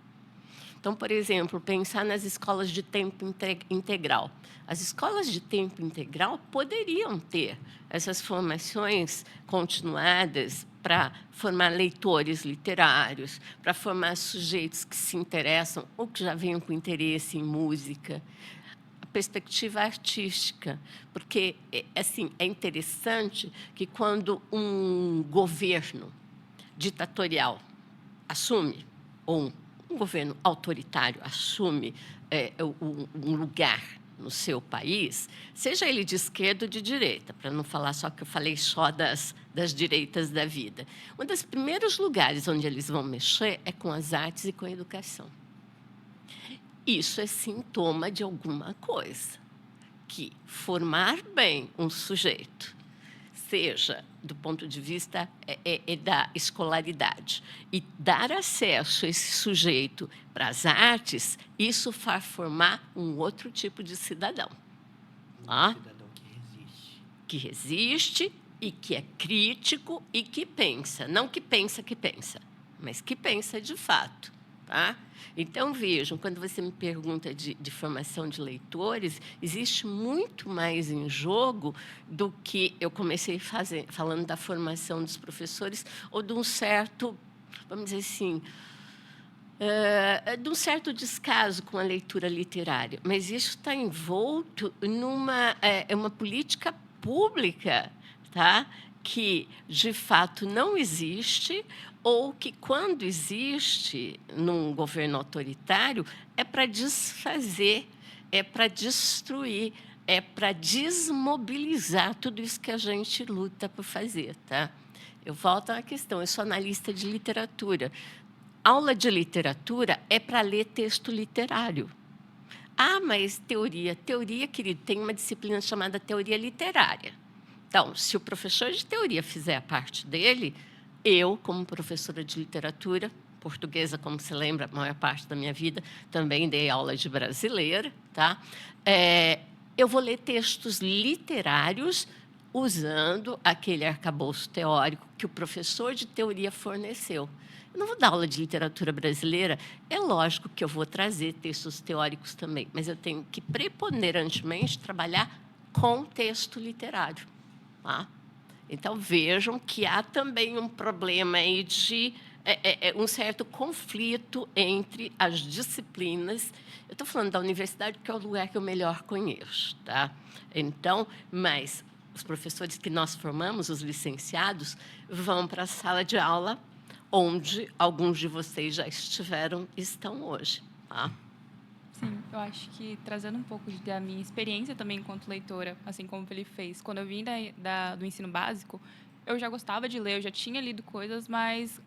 Então, por exemplo, pensar nas escolas de tempo integral. As escolas de tempo integral poderiam ter essas formações continuadas para formar leitores literários, para formar sujeitos que se interessam ou que já venham com interesse em música. A perspectiva artística, porque assim, é interessante que quando um governo ditatorial assume, ou um governo autoritário assume um lugar no seu país, seja ele de esquerda ou de direita, para não falar só que eu falei só das direitas da vida. Um dos primeiros lugares onde eles vão mexer é com as artes e com a educação. Isso é sintoma de alguma coisa, que formar bem um sujeito, seja do ponto de vista da escolaridade, e dar acesso a esse sujeito para as artes, isso faz formar um outro tipo de cidadão. Um cidadão que resiste e que é crítico e que pensa. Não que pensa, mas que pensa de fato. Tá? Então, vejam, quando você me pergunta de formação de leitores, existe muito mais em jogo do que eu comecei falando da formação dos professores ou de um certo, vamos dizer assim, de um certo descaso com a leitura literária. Mas isso está envolto numa uma política pública, tá? Que, de fato, não existe, ou que, quando existe num governo autoritário, é para desfazer, é para destruir, é para desmobilizar tudo isso que a gente luta por fazer. Tá? Eu volto à questão, eu sou analista de literatura. Aula de literatura é para ler texto literário. Ah, mas teoria, querido, tem uma disciplina chamada teoria literária. Então, se o professor de teoria fizer a parte dele, eu, como professora de literatura portuguesa, como se lembra, a maior parte da minha vida, também dei aula de brasileira, tá? Eu vou ler textos literários usando aquele arcabouço teórico que o professor de teoria forneceu. Eu não vou dar aula de literatura brasileira, é lógico que eu vou trazer textos teóricos também, mas eu tenho que preponderantemente trabalhar com texto literário. Tá? Então, vejam que há também um problema aí de um certo conflito entre as disciplinas. Eu estou falando da universidade, que é o lugar que eu melhor conheço. Tá? Então, mas os professores que nós formamos, os licenciados, vão para a sala de aula, onde alguns de vocês já estão hoje. Tá? Sim, eu acho que, trazendo um pouco da minha experiência também enquanto leitora, assim como ele fez, quando eu vim do ensino básico, eu já gostava de ler, eu já tinha lido coisas, mas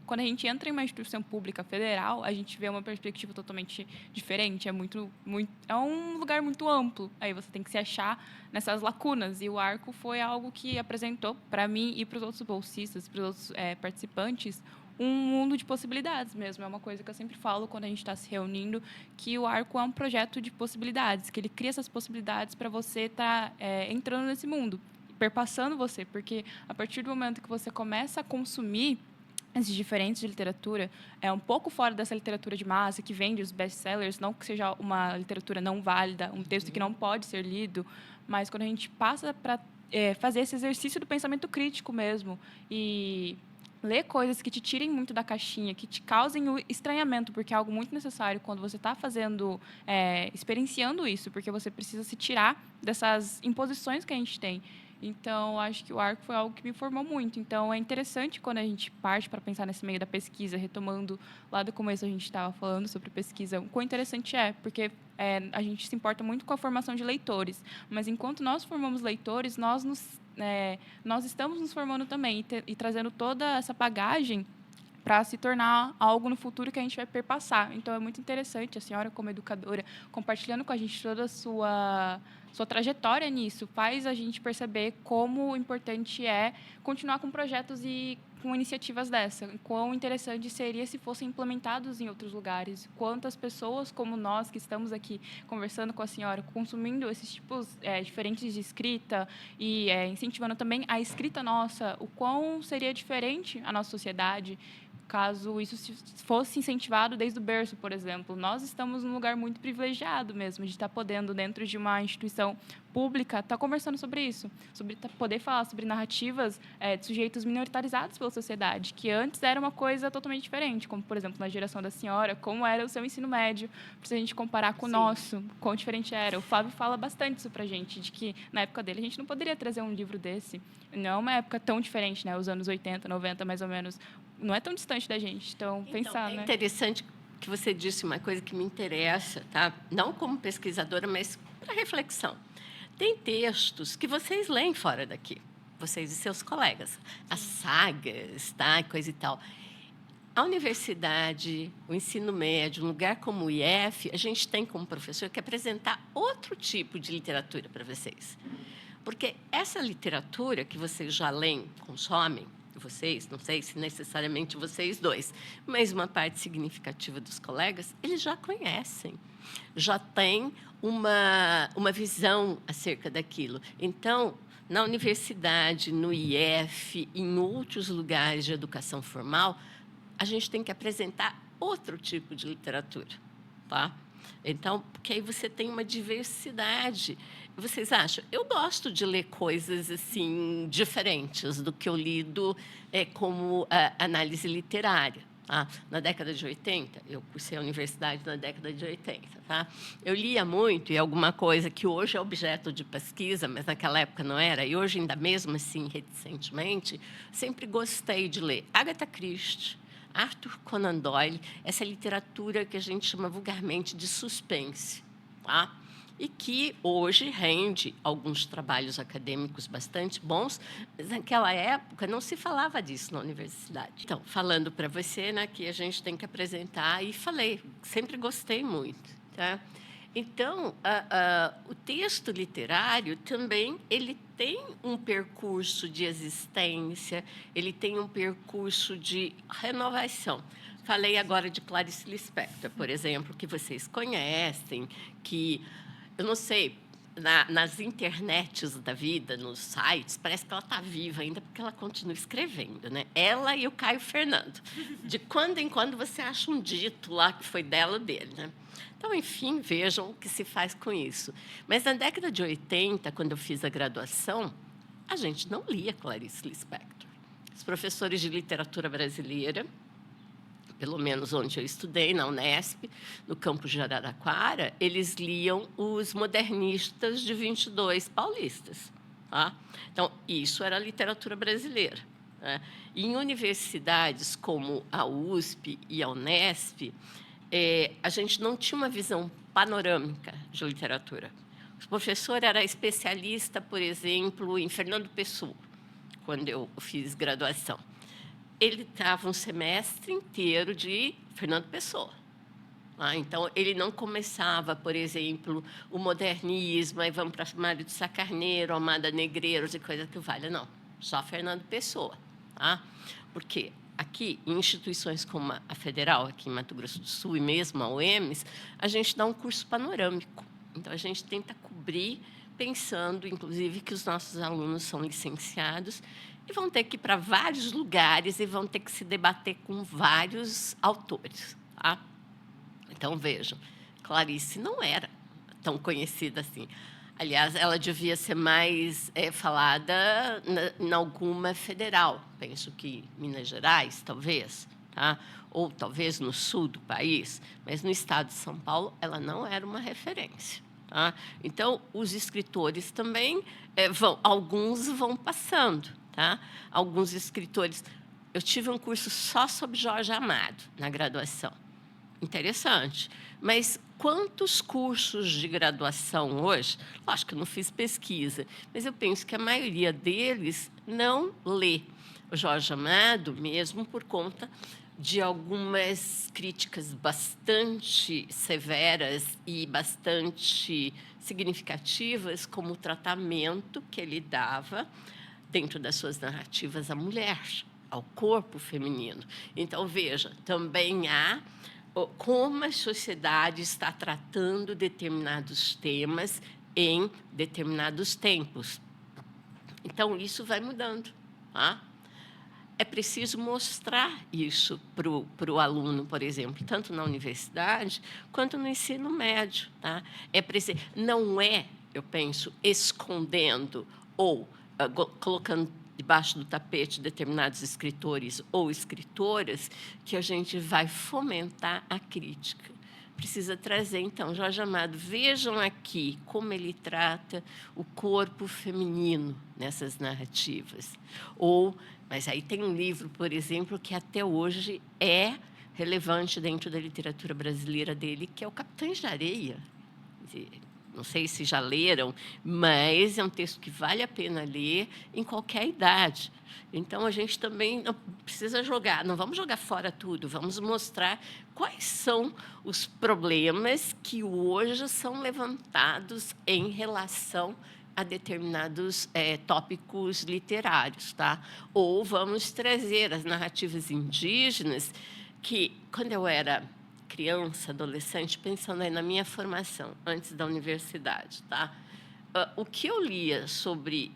quando a gente entra em uma instituição pública federal, a gente vê uma perspectiva totalmente diferente, é um lugar muito amplo, aí você tem que se achar nessas lacunas, e o Arco foi algo que apresentou para mim e para os outros bolsistas, para os outros participantes, um mundo de possibilidades mesmo. É uma coisa que eu sempre falo quando a gente está se reunindo, que o Arco é um projeto de possibilidades, que ele cria essas possibilidades para você estar entrando nesse mundo, perpassando você, porque a partir do momento que você começa a consumir esses diferentes de literatura, é um pouco fora dessa literatura de massa que vende os best-sellers, não que seja uma literatura não válida, um texto que não pode ser lido, mas quando a gente passa para fazer esse exercício do pensamento crítico mesmo e ler coisas que te tirem muito da caixinha, que te causem o estranhamento, porque é algo muito necessário quando você está experienciando isso, porque você precisa se tirar dessas imposições que a gente tem. Então, acho que o Arco foi algo que me formou muito. Então, é interessante quando a gente parte para pensar nesse meio da pesquisa, retomando lá do começo a gente estava falando sobre pesquisa, o quão interessante porque a gente se importa muito com a formação de leitores, mas enquanto nós formamos leitores, nós estamos nos formando também e trazendo toda essa bagagem para se tornar algo no futuro que a gente vai perpassar. Então, é muito interessante a senhora, como educadora, compartilhando com a gente toda a sua sua trajetória nisso faz a gente perceber como importante é continuar com projetos e com iniciativas dessa. Quão interessante seria se fossem implementados em outros lugares. Quantas pessoas como nós, que estamos aqui conversando com a senhora, consumindo esses tipos diferentes de escrita e incentivando também a escrita nossa, o quão seria diferente a nossa sociedade caso isso fosse incentivado desde o berço, por exemplo. Nós estamos num lugar muito privilegiado mesmo, de estar podendo, dentro de uma instituição pública, estar conversando sobre isso, sobre poder falar sobre narrativas de sujeitos minoritarizados pela sociedade, que antes era uma coisa totalmente diferente, como, por exemplo, na geração da senhora, como era o seu ensino médio, se a gente comparar com o nosso, quão diferente era. O Flávio fala bastante isso pra gente, de que, na época dele, a gente não poderia trazer um livro desse. Não é uma época tão diferente, né? Os anos 80, 90, mais ou menos. Não é tão distante da gente. Então, pensar, é né? interessante que você disse uma coisa que me interessa, tá? Não como pesquisadora, mas para reflexão. Tem textos que vocês leem fora daqui, vocês e seus colegas, as sagas, tá? Coisa e tal. A universidade, o ensino médio, um lugar como o IF, a gente tem como professor que apresentar outro tipo de literatura para vocês. Porque essa literatura que vocês já leem, consomem, vocês, não sei se necessariamente vocês dois, mas uma parte significativa dos colegas, eles já conhecem, já têm uma visão acerca daquilo. Então, na universidade, no IF, em outros lugares de educação formal, a gente tem que apresentar outro tipo de literatura, tá? Então, porque aí você tem uma diversidade. Vocês acham? Eu gosto de ler coisas assim diferentes do que eu lido como análise literária. Tá? Na década de 80, eu cursei a universidade na década de 80. Tá? Eu lia muito, e alguma coisa que hoje é objeto de pesquisa, mas naquela época não era, e hoje ainda mesmo assim, reticentemente, sempre gostei de ler Agatha Christie, Arthur Conan Doyle, essa literatura que a gente chama vulgarmente de suspense, tá? E que hoje rende alguns trabalhos acadêmicos bastante bons, mas naquela época não se falava disso na universidade. Então, falando para você, né, que a gente tem que apresentar, e falei, sempre gostei muito, tá? Então, o texto literário também ele tem um percurso de existência, ele tem um percurso de renovação. Falei agora de Clarice Lispector, por exemplo, que vocês conhecem, que, eu não sei, nas internets da vida, nos sites, parece que ela está viva ainda, porque ela continua escrevendo, né? Ela e o Caio Fernando. De quando em quando você acha um dito lá que foi dela ou dele, né? Então, enfim, vejam o que se faz com isso. Mas na década de 80, quando eu fiz a graduação, a gente não lia Clarice Lispector. Os professores de literatura brasileira, pelo menos onde eu estudei, na Unesp, no campus de Araraquara, eles liam os modernistas de 22 paulistas. Tá? Então, isso era a literatura brasileira. Né? E em universidades como a USP e a Unesp, a gente não tinha uma visão panorâmica de literatura. O professor era especialista, por exemplo, em Fernando Pessoa, quando eu fiz graduação. Ele estava um semestre inteiro de Fernando Pessoa. Então, ele não começava, por exemplo, o modernismo, aí vamos para Mário de Sá Carneiro, Almada Negreiros e coisa que valha. Não, só Fernando Pessoa. Tá? Por quê? Aqui, em instituições como a Federal, aqui em Mato Grosso do Sul, e mesmo a UEMS, a gente dá um curso panorâmico. Então, a gente tenta cobrir, pensando, inclusive, que os nossos alunos são licenciados e vão ter que ir para vários lugares e vão ter que se debater com vários autores. Tá? Então, vejam, Clarice não era tão conhecida assim. Aliás, ela devia ser mais falada em alguma federal. Penso que Minas Gerais, talvez, tá? Ou talvez no sul do país, mas no estado de São Paulo ela não era uma referência. Tá? Então, os escritores também alguns vão passando. Tá? Alguns escritores... Eu tive um curso só sobre Jorge Amado, na graduação. Interessante. Mas quantos cursos de graduação hoje? Acho que eu não fiz pesquisa, mas eu penso que a maioria deles não lê o Jorge Amado, mesmo por conta de algumas críticas bastante severas e bastante significativas como o tratamento que ele dava dentro das suas narrativas à mulher, ao corpo feminino. Então, veja, também há como a sociedade está tratando determinados temas em determinados tempos. Então, isso vai mudando. Tá? É preciso mostrar isso para o aluno, por exemplo, tanto na universidade quanto no ensino médio. Tá? Não é, eu penso, escondendo ou colocando debaixo do tapete determinados escritores ou escritoras que a gente vai fomentar a crítica. Precisa trazer, então, Jorge Amado, vejam aqui como ele trata o corpo feminino nessas narrativas. Mas aí tem um livro, por exemplo, que até hoje é relevante dentro da literatura brasileira dele, que é o Capitães de Areia. Não sei se já leram, mas é um texto que vale a pena ler em qualquer idade. Então, a gente também não precisa jogar, não vamos jogar fora tudo, vamos mostrar quais são os problemas que hoje são levantados em relação a determinados tópicos literários. Tá? Ou vamos trazer as narrativas indígenas, que, quando eu era criança, adolescente, pensando aí na minha formação, antes da universidade, tá? O que eu lia sobre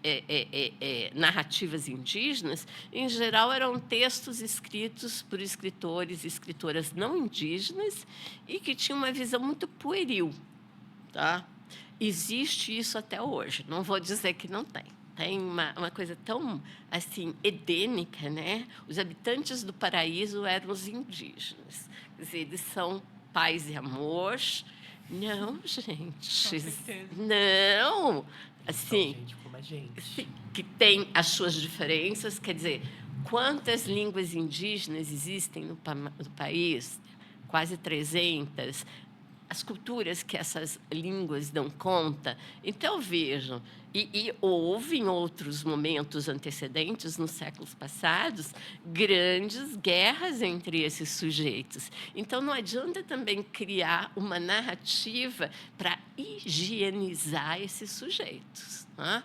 narrativas indígenas, em geral, eram textos escritos por escritores e escritoras não indígenas e que tinham uma visão muito pueril. Tá? Existe isso até hoje, não vou dizer que não tem. Tem uma coisa tão assim edênica, né? Os habitantes do paraíso eram os indígenas. Quer dizer, eles são paz e amor. Não, gente. Não. Assim, gente como a gente. Que tem as suas diferenças. Quer dizer, quantas línguas indígenas existem no país? Quase 300. As culturas que essas línguas dão conta. Então, vejam, e houve, em outros momentos antecedentes, nos séculos passados, grandes guerras entre esses sujeitos. Então, não adianta também criar uma narrativa para higienizar esses sujeitos. Né?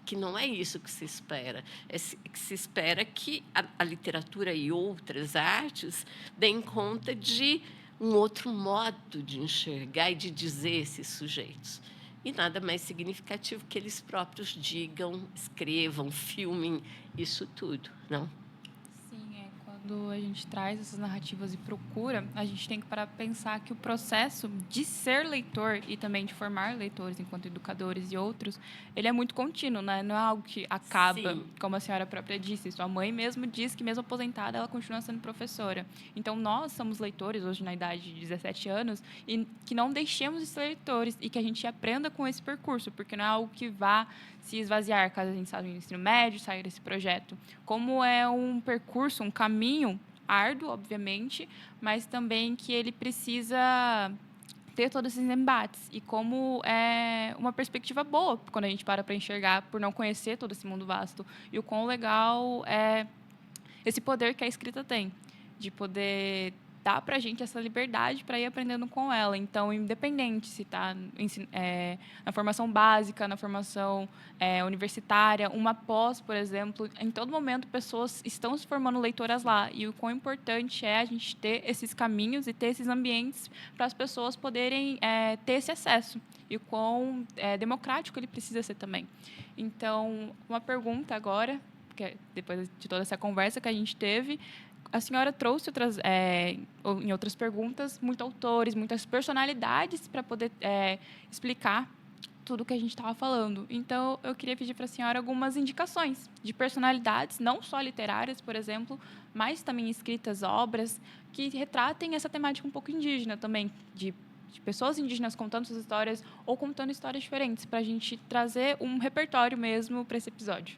Que não é isso que se espera. Que se espera que a literatura e outras artes deem conta de um outro modo de enxergar e de dizer esses sujeitos. E nada mais significativo que eles próprios digam, escrevam, filmem isso tudo, não? Sim, quando a gente traz essas narrativas e procura, a gente tem que parar para pensar que o processo de ser leitor e também de formar leitores enquanto educadores e outros, ele é muito contínuo, né? Não é algo que acaba, Sim. como a senhora própria disse. Sua mãe mesmo diz que, mesmo aposentada, ela continua sendo professora. Então, nós somos leitores, hoje na idade de 17 anos, e que não deixemos de ser leitores e que a gente aprenda com esse percurso, porque não é algo que vá se esvaziar caso a gente saia do ensino médio, saia desse projeto. Como é um percurso, um caminho árduo, obviamente, mas também que ele precisa ter todos esses embates. E como é uma perspectiva boa quando a gente para enxergar, por não conhecer todo esse mundo vasto. E o quão legal é esse poder que a escrita tem, de poder dar para a gente essa liberdade para ir aprendendo com ela. Então, independente se está na formação básica, na formação universitária, uma pós, por exemplo, em todo momento pessoas estão se formando leitoras lá. E o quão importante é a gente ter esses caminhos e ter esses ambientes para as pessoas poderem ter esse acesso. E o quão democrático ele precisa ser também. Então, uma pergunta agora, porque depois de toda essa conversa que a gente teve, a senhora trouxe em outras perguntas, muitos autores, muitas personalidades para poder explicar tudo o que a gente estava falando. Então, eu queria pedir para a senhora algumas indicações de personalidades, não só literárias, por exemplo, mas também escritas obras que retratem essa temática um pouco indígena também, de pessoas indígenas contando suas histórias ou contando histórias diferentes, para a gente trazer um repertório mesmo para esse episódio.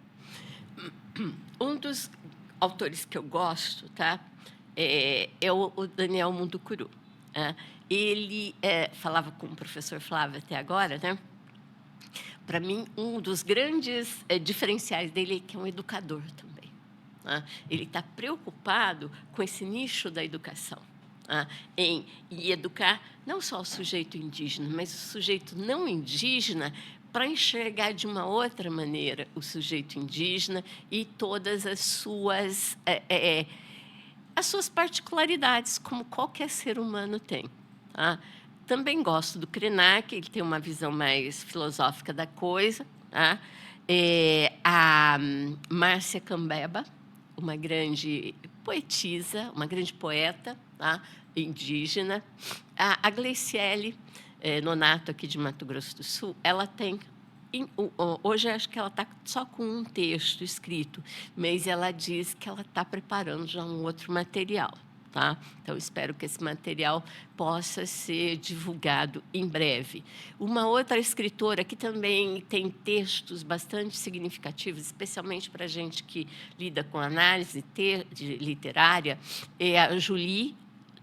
Um dos autores que eu gosto, tá? É o Daniel Munducuru. Ele falava com o professor Flávio até agora, né? Para mim, um dos grandes diferenciais dele é que é um educador também. Né? Ele está preocupado com esse nicho da educação. em educar não só o sujeito indígena, mas o sujeito não indígena, para enxergar de uma outra maneira o sujeito indígena e todas as suas particularidades, como qualquer ser humano tem. Tá? Também gosto do Krenak, ele tem uma visão mais filosófica da coisa. Tá? A Márcia Cambeba, uma grande poetisa, uma grande poeta, tá? Indígena. A Gleiciele Nonato, aqui de Mato Grosso do Sul, ela tem... Hoje, acho que ela está só com um texto escrito, mas ela diz que ela está preparando já um outro material. Tá? Então, espero que esse material possa ser divulgado em breve. Uma outra escritora que também tem textos bastante significativos, especialmente para a gente que lida com análise literária, é a Julie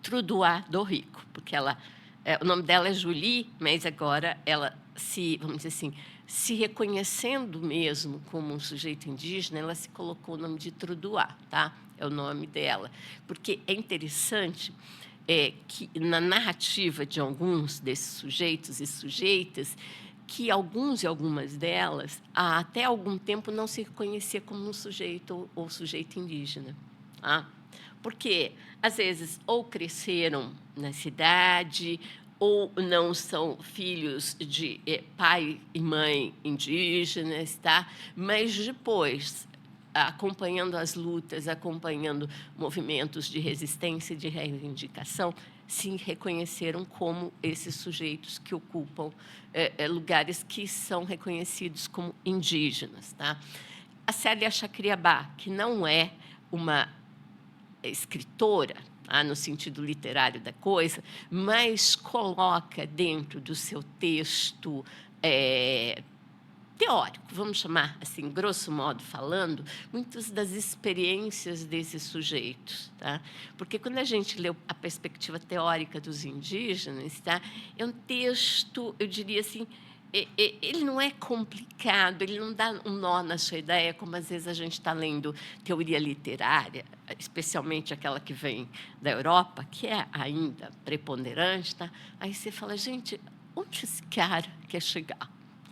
Trudois do Rico, porque o nome dela é Julie, mas agora ela vamos dizer assim, se reconhecendo mesmo como um sujeito indígena, ela se colocou o nome de Trudois, tá? É o nome dela. Porque é interessante que, na narrativa de alguns desses sujeitos e sujeitas, que alguns e algumas delas, até algum tempo, não se reconhecia como um sujeito ou sujeito indígena. Tá? Porque, às vezes, ou cresceram na cidade, ou não são filhos de pai e mãe indígenas, tá? Mas depois, acompanhando as lutas, acompanhando movimentos de resistência e de reivindicação, se reconheceram como esses sujeitos que ocupam lugares que são reconhecidos como indígenas. Tá? A Célia Chacriabá, que não é uma escritora, no sentido literário da coisa, mas coloca dentro do seu texto teórico, vamos chamar assim, grosso modo falando, muitas das experiências desses sujeitos. Tá? Porque, quando a gente lê a perspectiva teórica dos indígenas, tá? É um texto, eu diria assim, ele não é complicado, ele não dá um nó na sua ideia, como às vezes a gente está lendo teoria literária, especialmente aquela que vem da Europa, que é ainda preponderante. Tá? Aí você fala, gente, onde esse cara quer chegar?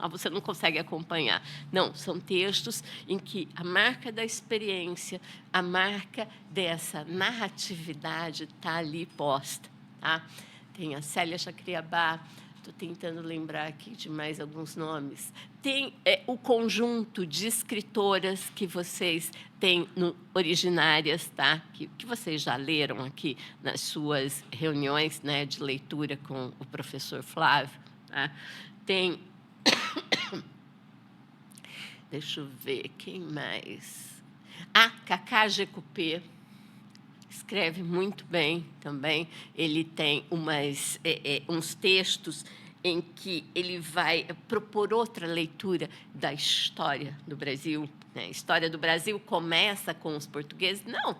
Você não consegue acompanhar. Não, são textos em que a marca da experiência, a marca dessa narratividade está ali posta. Tá? Tem a Célia Chacriabá, estou tentando lembrar aqui de mais alguns nomes. Tem o conjunto de escritoras que vocês têm originárias, tá? que vocês já leram aqui nas suas reuniões, né, de leitura com o professor Flávio. Tá? Tem... Deixa eu ver, quem mais? Cacá Gecupé, escreve muito bem também. Ele tem uns textos em que ele vai propor outra leitura da história do Brasil. Né? A história do Brasil começa com os portugueses? Não,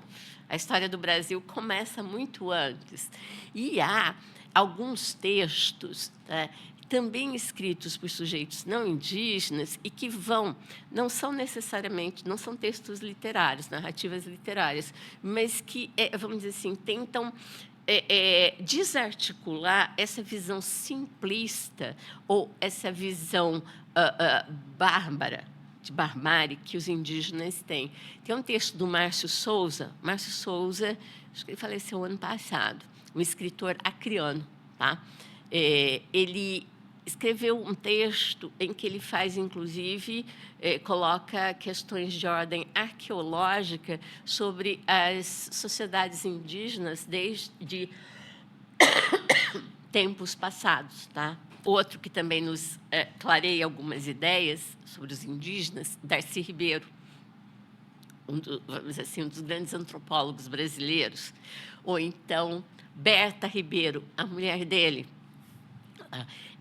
a história do Brasil começa muito antes. E há alguns textos, né, também escritos por sujeitos não indígenas e que não são necessariamente, não são textos literários, narrativas literárias, mas que, vamos dizer assim, tentam desarticular essa visão simplista ou essa visão bárbara, de barbárie, que os indígenas têm. Tem um texto do Márcio Souza, acho que ele faleceu ano passado, um escritor acriano. Tá? Ele escreveu um texto em que ele faz, inclusive, coloca questões de ordem arqueológica sobre as sociedades indígenas desde tempos passados. Tá? Outro que também nos clareia algumas ideias sobre os indígenas, Darcy Ribeiro, vamos dizer assim, um dos grandes antropólogos brasileiros. Ou então, Berta Ribeiro, a mulher dele.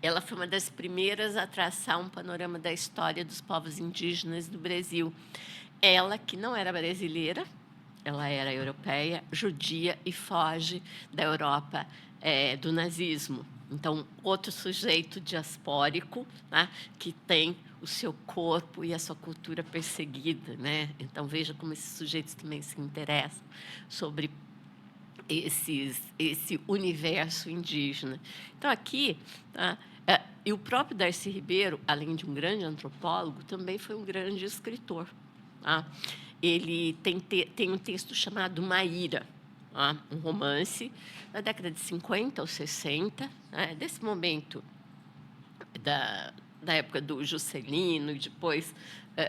Ela foi uma das primeiras a traçar um panorama da história dos povos indígenas do Brasil. Ela, que não era brasileira, ela era europeia, judia e foge da Europa do nazismo. Então, outro sujeito diaspórico, né, que tem o seu corpo e a sua cultura perseguida. Né? Então, veja como esses sujeitos também se interessam sobre esse universo indígena. Então, aqui, tá? E o próprio Darcy Ribeiro, além de um grande antropólogo, também foi um grande escritor. Tá? Ele tem um texto chamado Maíra, tá? Um romance da década de 50 ou 60, né? Desse momento da época do Juscelino e depois,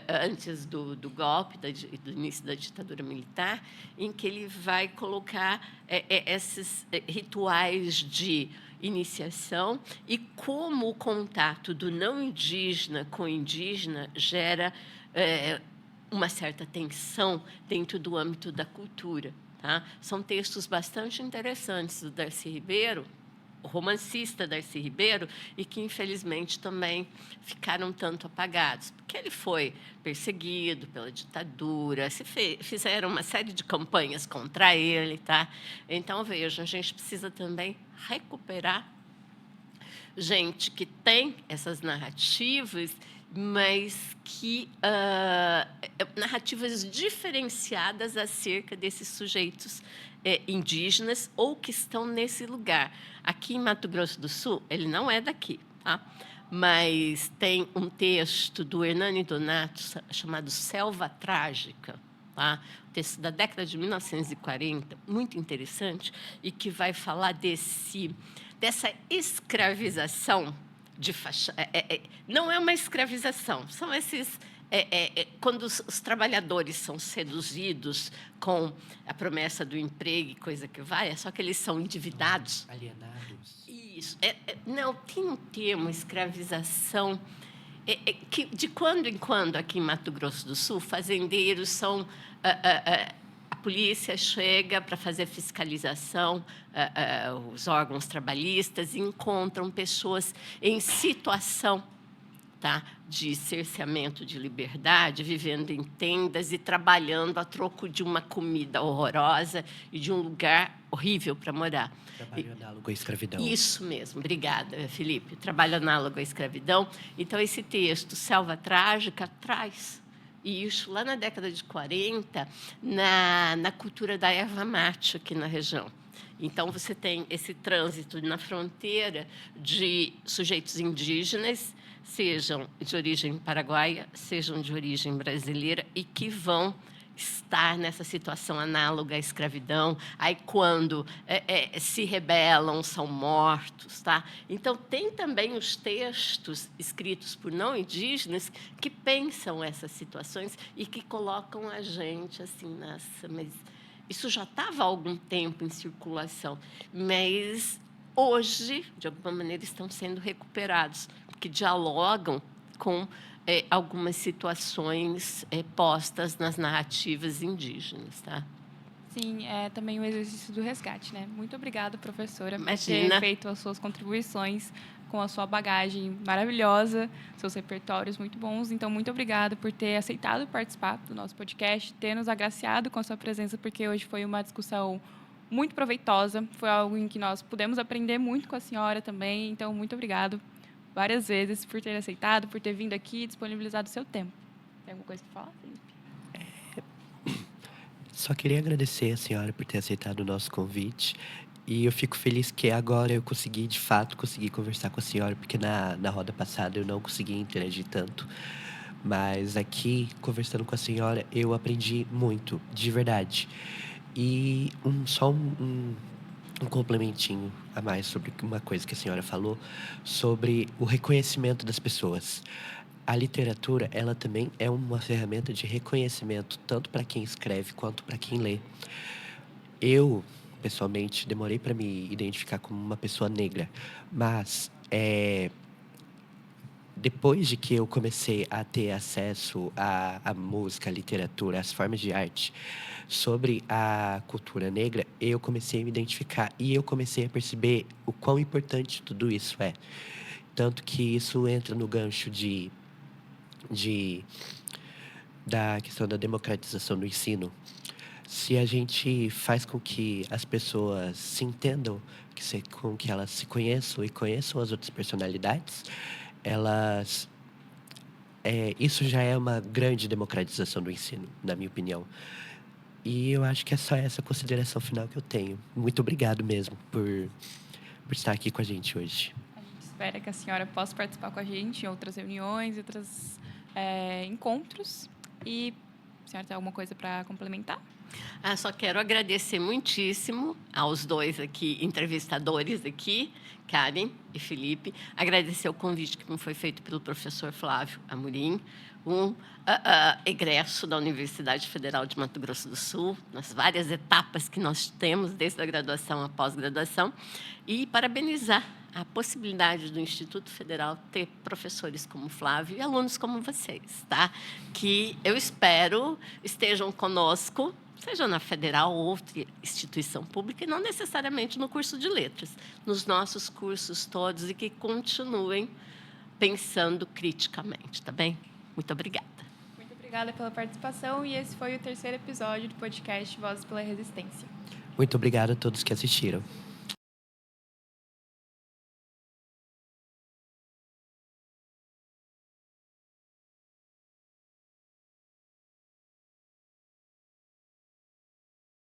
antes do golpe, do início da ditadura militar, em que ele vai colocar esses rituais de iniciação e como o contato do não indígena com o indígena gera uma certa tensão dentro do âmbito da cultura. Tá? São textos bastante interessantes do Darcy Ribeiro, o romancista Darcy Ribeiro, e que, infelizmente, também ficaram tanto apagados, porque ele foi perseguido pela ditadura, fizeram uma série de campanhas contra ele. Tá? Então, vejam, a gente precisa também recuperar gente que tem essas narrativas, mas que narrativas diferenciadas acerca desses sujeitos indígenas ou que estão nesse lugar. Aqui em Mato Grosso do Sul, ele não é daqui, tá? Mas tem um texto do Hernani Donato chamado Selva Trágica, tá? Um texto da década de 1940, muito interessante, e que vai falar dessa escravização de faixa. Não é uma escravização, são esses. Quando os trabalhadores são seduzidos com a promessa do emprego e coisa que vai, só que eles são endividados. Alienados. Isso. Não, tem um termo, escravização, que de quando em quando, aqui em Mato Grosso do Sul, fazendeiros são... A polícia chega para fazer fiscalização, os órgãos trabalhistas encontram pessoas em situação, tá, de cerceamento de liberdade, vivendo em tendas e trabalhando a troco de uma comida horrorosa e de um lugar horrível para morar. Trabalho análogo à escravidão. Isso mesmo, obrigada, Felipe. Trabalho análogo à escravidão. Então, esse texto, Selva Trágica, traz isso lá na década de 40, na cultura da erva mate aqui na região. Então, você tem esse trânsito na fronteira de sujeitos indígenas, sejam de origem paraguaia, sejam de origem brasileira, e que vão estar nessa situação análoga à escravidão. Aí, quando se rebelam, são mortos. Tá? Então, tem também os textos escritos por não indígenas que pensam essas situações e que colocam a gente assim, nossa, mas isso já estava há algum tempo em circulação, mas hoje, de alguma maneira, estão sendo recuperados, que dialogam com algumas situações postas nas narrativas indígenas. Tá? Sim, é também o exercício do resgate, né? Muito obrigada, professora, por Imagina. ter feito as suas contribuições com a sua bagagem maravilhosa, seus repertórios muito bons. Então, muito obrigada por ter aceitado participar do nosso podcast, ter nos agraciado com a sua presença, porque hoje foi uma discussão muito proveitosa, foi algo em que nós pudemos aprender muito com a senhora também. Então, muito obrigado várias vezes por ter aceitado, por ter vindo aqui e disponibilizado o seu tempo. Tem alguma coisa para falar, Felipe? Só queria agradecer a senhora por ter aceitado o nosso convite. E eu fico feliz que agora eu consegui, de fato, conversar com a senhora, porque na roda passada eu não consegui interagir tanto. Mas aqui, conversando com a senhora, eu aprendi muito, de verdade. E só um complementinho a mais sobre uma coisa que a senhora falou, sobre o reconhecimento das pessoas. A literatura, ela também é uma ferramenta de reconhecimento, tanto para quem escreve quanto para quem lê. Eu, pessoalmente, demorei para me identificar como uma pessoa negra, mas depois de que eu comecei a ter acesso à música, à literatura, às formas de arte sobre a cultura negra, eu comecei a me identificar e eu comecei a perceber o quão importante tudo isso é. Tanto que isso entra no gancho da questão da democratização do ensino. Se a gente faz com que as pessoas se entendam, com que elas se conheçam e conheçam as outras personalidades, isso já é uma grande democratização do ensino, na minha opinião. E eu acho que é só essa consideração final que eu tenho. Muito obrigado mesmo por estar aqui com a gente hoje. A gente espera que a senhora possa participar com a gente em outras reuniões, outros encontros. E a senhora tem alguma coisa para complementar? Só quero agradecer muitíssimo aos dois aqui, entrevistadores aqui, Karen e Felipe. Agradecer o convite que me foi feito pelo professor Flávio Amorim, egresso da Universidade Federal de Mato Grosso do Sul, nas várias etapas que nós temos, desde a graduação à pós-graduação, e parabenizar a possibilidade do Instituto Federal ter professores como Flávio e alunos como vocês, tá? Que eu espero estejam conosco, seja na federal ou outra instituição pública, e não necessariamente no curso de letras, nos nossos cursos todos, e que continuem pensando criticamente, tá bem? Muito obrigada. Muito obrigada pela participação, e esse foi o 3º episódio do podcast Vozes pela Resistência. Muito obrigado a todos que assistiram.